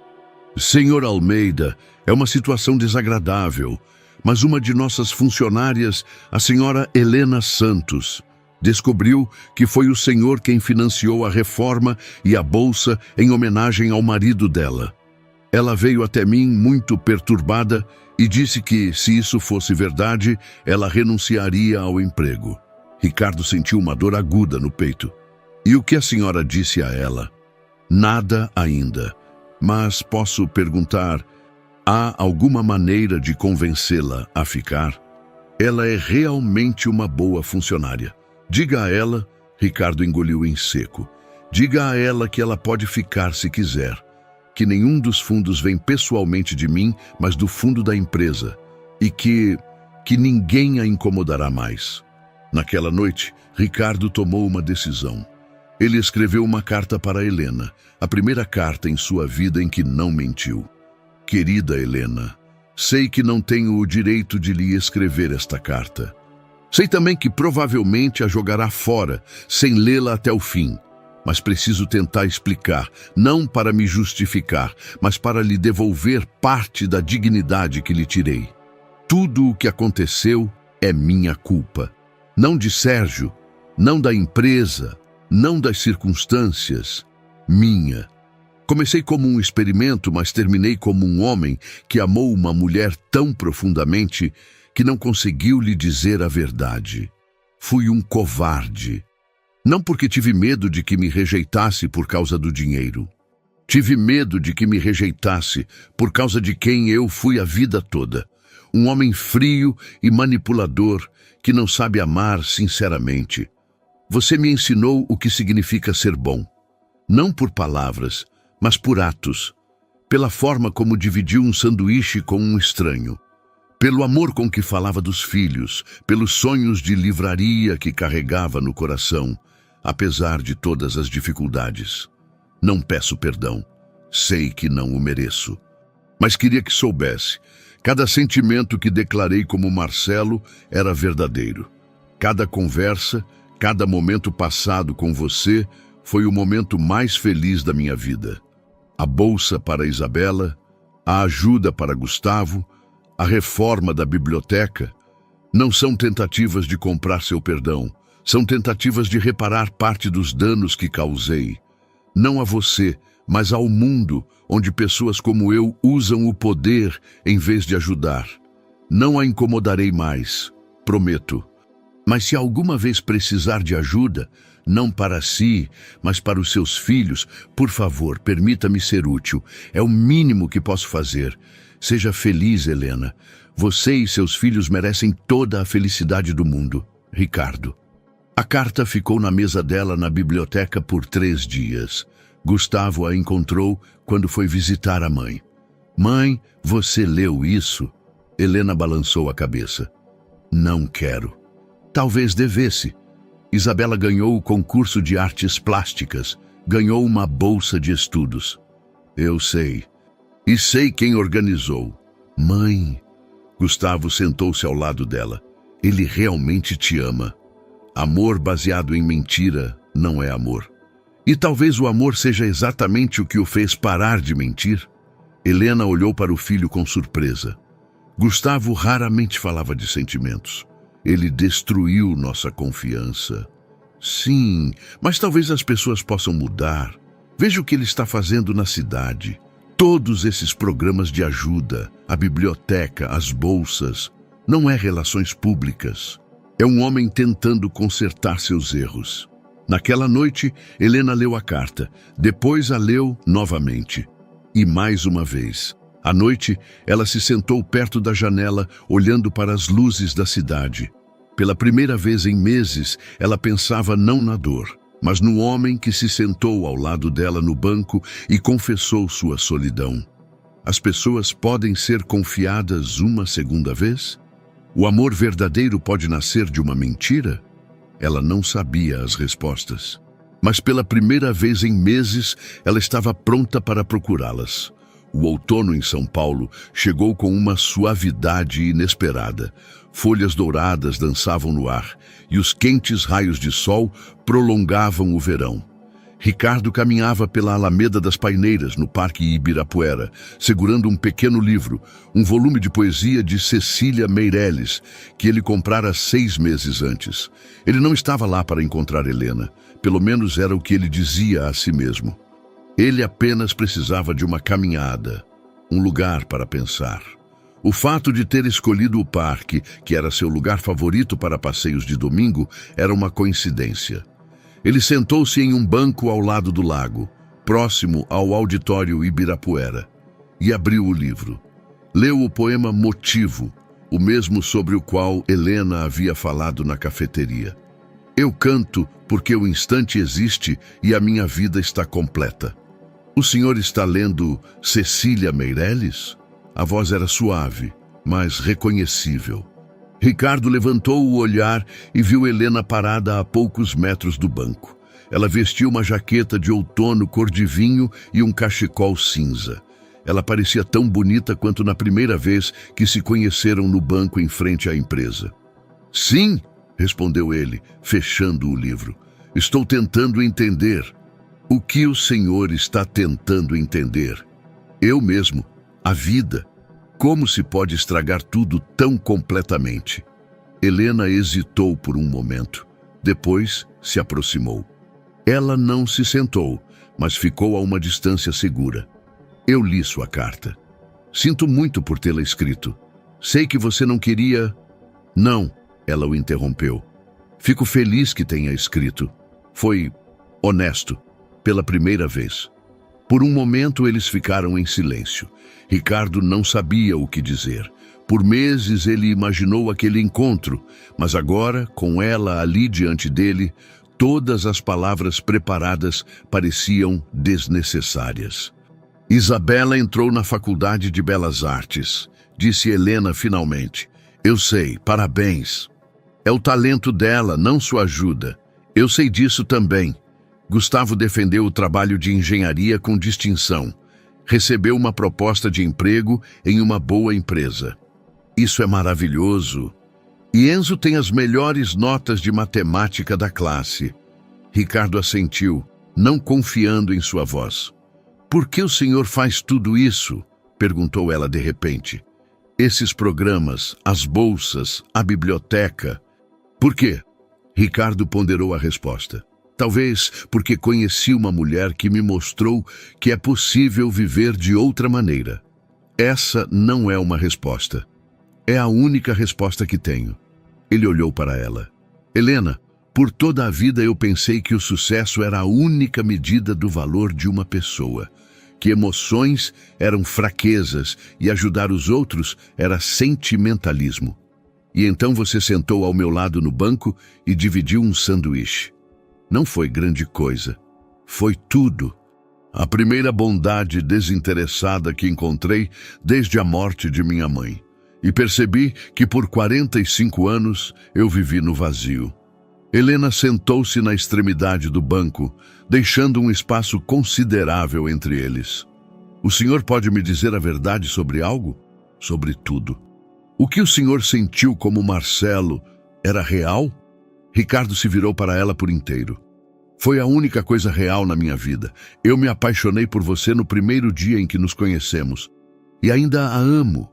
Senhor Almeida, é uma situação desagradável, mas uma de nossas funcionárias, a senhora Helena Santos, descobriu que foi o senhor quem financiou a reforma e a bolsa em homenagem ao marido dela. Ela veio até mim muito perturbada e disse que, se isso fosse verdade, ela renunciaria ao emprego. Ricardo sentiu uma dor aguda no peito. E o que a senhora disse a ela? Nada ainda. Mas posso perguntar, há alguma maneira de convencê-la a ficar? Ela é realmente uma boa funcionária. Diga a ela, Ricardo engoliu em seco, diga a ela que ela pode ficar se quiser, que nenhum dos fundos vem pessoalmente de mim, mas do fundo da empresa, e que ninguém a incomodará mais. Naquela noite, Ricardo tomou uma decisão. Ele escreveu uma carta para Helena, a primeira carta em sua vida em que não mentiu. Querida Helena, sei que não tenho o direito de lhe escrever esta carta. Sei também que provavelmente a jogará fora, sem lê-la até o fim. Mas preciso tentar explicar, não para me justificar, mas para lhe devolver parte da dignidade que lhe tirei. Tudo o que aconteceu é minha culpa. Não de Sérgio, não da empresa, não das circunstâncias. Minha. Comecei como um experimento, mas terminei como um homem que amou uma mulher tão profundamente que não conseguiu lhe dizer a verdade. Fui um covarde. Não porque tive medo de que me rejeitasse por causa do dinheiro. Tive medo de que me rejeitasse por causa de quem eu fui a vida toda. Um homem frio e manipulador que não sabe amar sinceramente. Você me ensinou o que significa ser bom. Não por palavras, mas por atos. Pela forma como dividiu um sanduíche com um estranho. Pelo amor com que falava dos filhos, pelos sonhos de livraria que carregava no coração, apesar de todas as dificuldades. Não peço perdão, sei que não o mereço. Mas queria que soubesse, cada sentimento que declarei como Marcelo era verdadeiro. Cada conversa, cada momento passado com você foi o momento mais feliz da minha vida. A bolsa para Isabela, a ajuda para Gustavo, a reforma da biblioteca, não são tentativas de comprar seu perdão, são tentativas de reparar parte dos danos que causei. Não a você, mas ao mundo, onde pessoas como eu usam o poder em vez de ajudar. Não a incomodarei mais, prometo. Mas se alguma vez precisar de ajuda, não para si, mas para os seus filhos, por favor, permita-me ser útil. É o mínimo que posso fazer. Seja feliz, Helena. Você e seus filhos merecem toda a felicidade do mundo. Ricardo. A carta ficou na mesa dela na biblioteca por 3 dias. Gustavo a encontrou quando foi visitar a mãe. Mãe, você leu isso? Helena balançou a cabeça. Não quero. Talvez devesse. Isabela ganhou o concurso de artes plásticas. Ganhou uma bolsa de estudos. Eu sei. E sei quem organizou. Mãe. Gustavo sentou-se ao lado dela. Ele realmente te ama. Amor baseado em mentira não é amor. E talvez o amor seja exatamente o que o fez parar de mentir. Helena olhou para o filho com surpresa. Gustavo raramente falava de sentimentos. Ele destruiu nossa confiança. Sim, mas talvez as pessoas possam mudar. Veja o que ele está fazendo na cidade. Todos esses programas de ajuda, a biblioteca, as bolsas, não é relações públicas. É um homem tentando consertar seus erros. Naquela noite, Helena leu a carta. Depois a leu novamente. E mais uma vez. À noite, ela se sentou perto da janela, olhando para as luzes da cidade. Pela primeira vez em meses, ela pensava não na dor, mas no homem que se sentou ao lado dela no banco e confessou sua solidão. As pessoas podem ser confiadas uma segunda vez? O amor verdadeiro pode nascer de uma mentira? Ela não sabia as respostas. Mas pela primeira vez em meses, ela estava pronta para procurá-las. O outono em São Paulo chegou com uma suavidade inesperada. Folhas douradas dançavam no ar e os quentes raios de sol prolongavam o verão. Ricardo caminhava pela Alameda das Paineiras, no Parque Ibirapuera, segurando um pequeno livro, um volume de poesia de Cecília Meirelles, que ele comprara 6 meses antes. Ele não estava lá para encontrar Helena, pelo menos era o que ele dizia a si mesmo. Ele apenas precisava de uma caminhada, um lugar para pensar. O fato de ter escolhido o parque, que era seu lugar favorito para passeios de domingo, era uma coincidência. Ele sentou-se em um banco ao lado do lago, próximo ao auditório Ibirapuera, e abriu o livro. Leu o poema Motivo, o mesmo sobre o qual Helena havia falado na cafeteria. Eu canto porque o instante existe e a minha vida está completa. O senhor está lendo Cecília Meirelles? A voz era suave, mas reconhecível. Ricardo levantou o olhar e viu Helena parada a poucos metros do banco. Ela vestia uma jaqueta de outono cor de vinho e um cachecol cinza. Ela parecia tão bonita quanto na primeira vez que se conheceram no banco em frente à empresa. Sim, respondeu ele, fechando o livro. Estou tentando entender. O que o senhor está tentando entender? Eu mesmo, a vida. Como se pode estragar tudo tão completamente? Helena hesitou por um momento. Depois se aproximou. Ela não se sentou, mas ficou a uma distância segura. Eu li sua carta. Sinto muito por tê-la escrito. Sei que você não queria... Não, ela o interrompeu. Fico feliz que tenha escrito. Foi honesto, pela primeira vez. Por um momento eles ficaram em silêncio. Ricardo não sabia o que dizer. Por meses ele imaginou aquele encontro, mas agora, com ela ali diante dele, todas as palavras preparadas pareciam desnecessárias. Isabela entrou na Faculdade de Belas Artes, disse Helena finalmente. Eu sei, parabéns. É o talento dela, não sua ajuda. Eu sei disso também. Gustavo defendeu o trabalho de engenharia com distinção. Recebeu uma proposta de emprego em uma boa empresa. Isso é maravilhoso. E Enzo tem as melhores notas de matemática da classe. Ricardo assentiu, não confiando em sua voz. Por que o senhor faz tudo isso? Perguntou ela de repente. Esses programas, as bolsas, a biblioteca. Por quê? Ricardo ponderou a resposta. Talvez porque conheci uma mulher que me mostrou que é possível viver de outra maneira. Essa não é uma resposta. É a única resposta que tenho. Ele olhou para ela. Helena, por toda a vida eu pensei que o sucesso era a única medida do valor de uma pessoa, que emoções eram fraquezas e ajudar os outros era sentimentalismo. E então você sentou ao meu lado no banco e dividiu um sanduíche. Não foi grande coisa. Foi tudo. A primeira bondade desinteressada que encontrei desde a morte de minha mãe. E percebi que por 45 anos eu vivi no vazio. Helena sentou-se na extremidade do banco, deixando um espaço considerável entre eles. O senhor pode me dizer a verdade sobre algo? Sobre tudo. O que o senhor sentiu como Marcelo era real? Ricardo se virou para ela por inteiro. Foi a única coisa real na minha vida. Eu me apaixonei por você no primeiro dia em que nos conhecemos. E ainda a amo.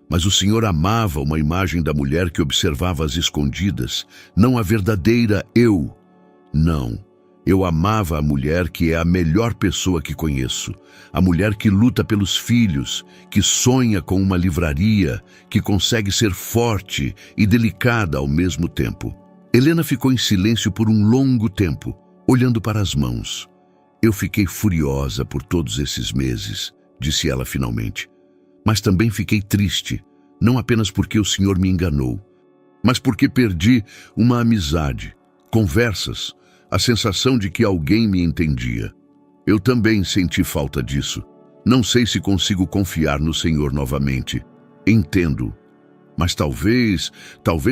Mas o senhor amava uma imagem da mulher que observava às escondidas, não a verdadeira eu. Não, Eu amava a mulher que é a melhor pessoa que conheço, a mulher que luta pelos filhos, que sonha com uma livraria, que consegue ser forte e delicada ao mesmo tempo. Helena ficou em silêncio por um longo tempo, olhando para as mãos. Eu fiquei furiosa por todos esses meses, disse ela finalmente. Mas também fiquei triste, não apenas porque o senhor me enganou, mas porque perdi uma amizade, conversas, a sensação de que alguém me entendia. Eu também senti falta disso. Não sei se consigo confiar no Senhor novamente. Entendo. Mas talvez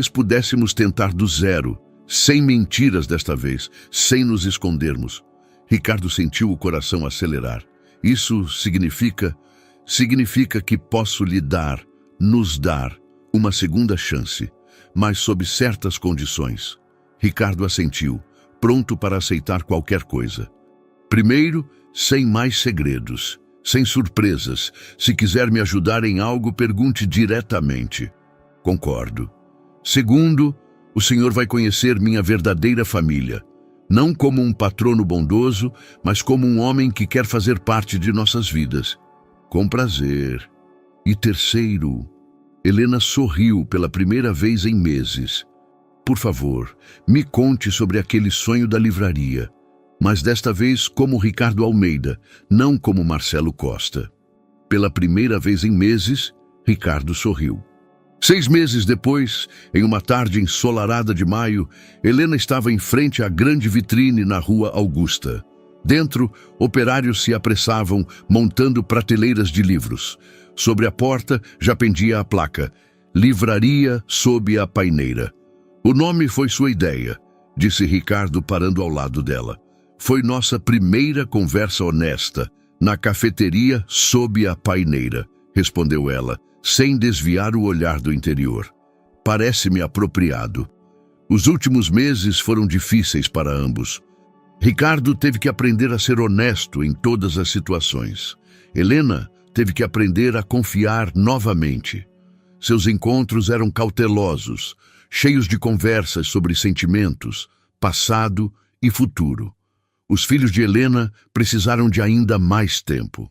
pudéssemos tentar do zero, sem mentiras desta vez, sem nos escondermos. Ricardo sentiu o coração acelerar. Isso significa que posso nos dar, uma segunda chance, mas sob certas condições. Ricardo assentiu, pronto para aceitar qualquer coisa. Primeiro, sem mais segredos, sem surpresas. Se quiser me ajudar em algo, pergunte diretamente. Concordo. Segundo, o senhor vai conhecer minha verdadeira família. Não como um patrono bondoso, mas como um homem que quer fazer parte de nossas vidas. Com prazer. E terceiro, Helena sorriu pela primeira vez em meses. Por favor, me conte sobre aquele sonho da livraria, mas desta vez como Ricardo Almeida, não como Marcelo Costa. Pela primeira vez em meses, Ricardo sorriu. 6 meses depois, em uma tarde ensolarada de maio, Helena estava em frente à grande vitrine na Rua Augusta. Dentro, operários se apressavam, montando prateleiras de livros. Sobre a porta já pendia a placa, Livraria sob a Paineira. O nome foi sua ideia, disse Ricardo parando ao lado dela. Foi nossa primeira conversa honesta, na cafeteria sob a Paineira, respondeu ela, sem desviar o olhar do interior. Parece-me apropriado. Os últimos meses foram difíceis para ambos. Ricardo teve que aprender a ser honesto em todas as situações. Helena teve que aprender a confiar novamente. Seus encontros eram cautelosos, cheios de conversas sobre sentimentos, passado e futuro. Os filhos de Helena precisaram de ainda mais tempo.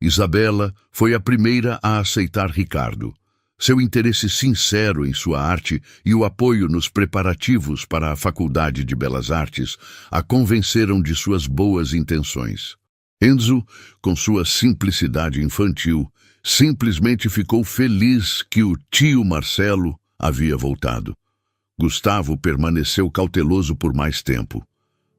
Isabela foi a primeira a aceitar Ricardo. Seu interesse sincero em sua arte e o apoio nos preparativos para a Faculdade de Belas Artes a convenceram de suas boas intenções. Enzo, com sua simplicidade infantil, simplesmente ficou feliz que o tio Marcelo havia voltado. Gustavo permaneceu cauteloso por mais tempo,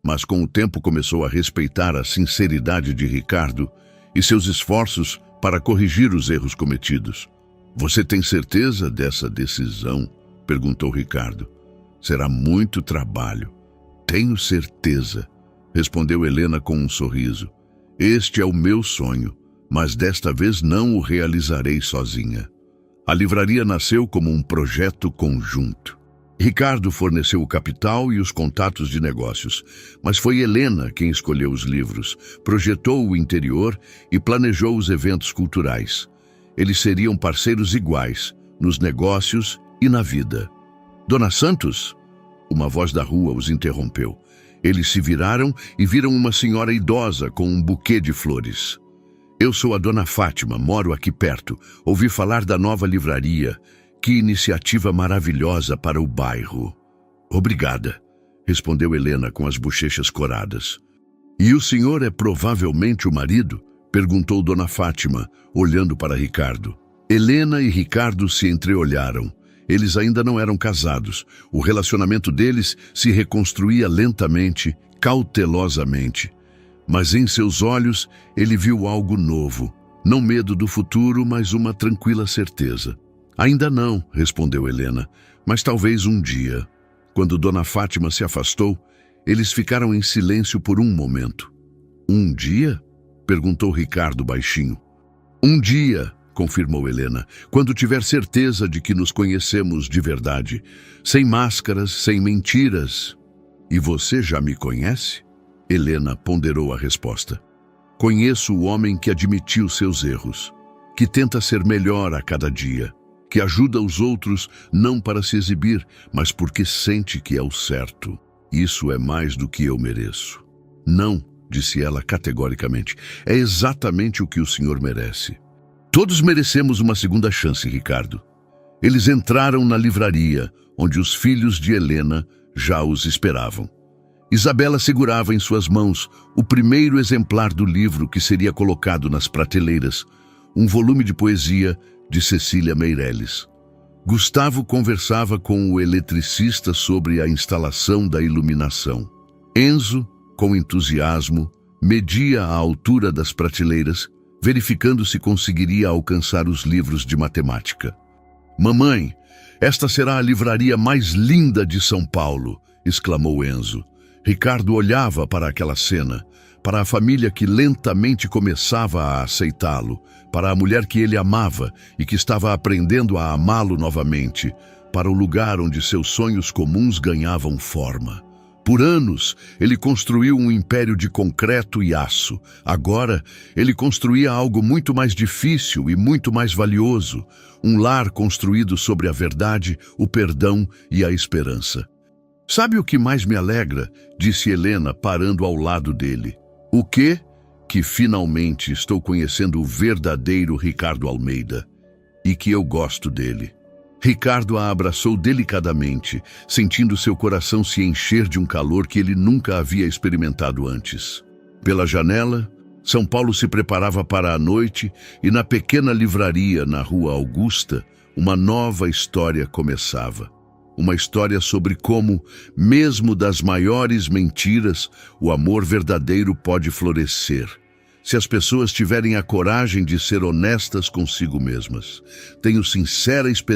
mas com o tempo começou a respeitar a sinceridade de Ricardo e seus esforços para corrigir os erros cometidos. Você tem certeza dessa decisão? Perguntou Ricardo. Será muito trabalho. Tenho certeza, respondeu Helena com um sorriso. Este é o meu sonho, mas desta vez não o realizarei sozinha. A livraria nasceu como um projeto conjunto. Ricardo forneceu o capital e os contatos de negócios, mas foi Helena quem escolheu os livros, projetou o interior e planejou os eventos culturais. Eles seriam parceiros iguais, nos negócios e na vida. Dona Santos? Uma voz da rua os interrompeu. Eles se viraram e viram uma senhora idosa com um buquê de flores. Eu sou a Dona Fátima, moro aqui perto. Ouvi falar da nova livraria. Que iniciativa maravilhosa para o bairro. Obrigada, respondeu Helena com as bochechas coradas. E o senhor é provavelmente o marido? Perguntou Dona Fátima, olhando para Ricardo. Helena e Ricardo se entreolharam. Eles ainda não eram casados. O relacionamento deles se reconstruía lentamente, cautelosamente. Mas em seus olhos ele viu algo novo. Não medo do futuro, mas uma tranquila certeza. Ainda não, respondeu Helena, mas talvez um dia. Quando Dona Fátima se afastou, eles ficaram em silêncio por um momento. Um dia? Perguntou Ricardo baixinho. Um dia, confirmou Helena, quando tiver certeza de que nos conhecemos de verdade, sem máscaras, sem mentiras. E você já me conhece? Helena ponderou a resposta. Conheço o homem que admitiu seus erros, que tenta ser melhor a cada dia, que ajuda os outros não para se exibir, mas porque sente que é o certo. Isso é mais do que eu mereço. Não, disse ela categoricamente. É exatamente o que o senhor merece. Todos merecemos uma segunda chance, Ricardo. Eles entraram na livraria, onde os filhos de Helena já os esperavam. Isabela segurava em suas mãos o primeiro exemplar do livro que seria colocado nas prateleiras, um volume de poesia de Cecília Meirelles. Gustavo conversava com o eletricista sobre a instalação da iluminação. Enzo, com entusiasmo, media a altura das prateleiras, verificando se conseguiria alcançar os livros de matemática. «Mamãe, esta será a livraria mais linda de São Paulo», exclamou Enzo. Ricardo olhava para aquela cena, para a família que lentamente começava a aceitá-lo, para a mulher que ele amava e que estava aprendendo a amá-lo novamente, para o lugar onde seus sonhos comuns ganhavam forma. Por anos, ele construiu um império de concreto e aço. Agora, ele construía algo muito mais difícil e muito mais valioso, um lar construído sobre a verdade, o perdão e a esperança. «Sabe o que mais me alegra?» disse Helena, parando ao lado dele. «O quê?» «Que finalmente estou conhecendo o verdadeiro Ricardo Almeida e que eu gosto dele». Ricardo a abraçou delicadamente, sentindo seu coração se encher de um calor que ele nunca havia experimentado antes. Pela janela, São Paulo se preparava para a noite e na pequena livraria na Rua Augusta, uma nova história começava. Uma história sobre como, mesmo das maiores mentiras, o amor verdadeiro pode florescer, se as pessoas tiverem a coragem de ser honestas consigo mesmas. Tenho sincera esperança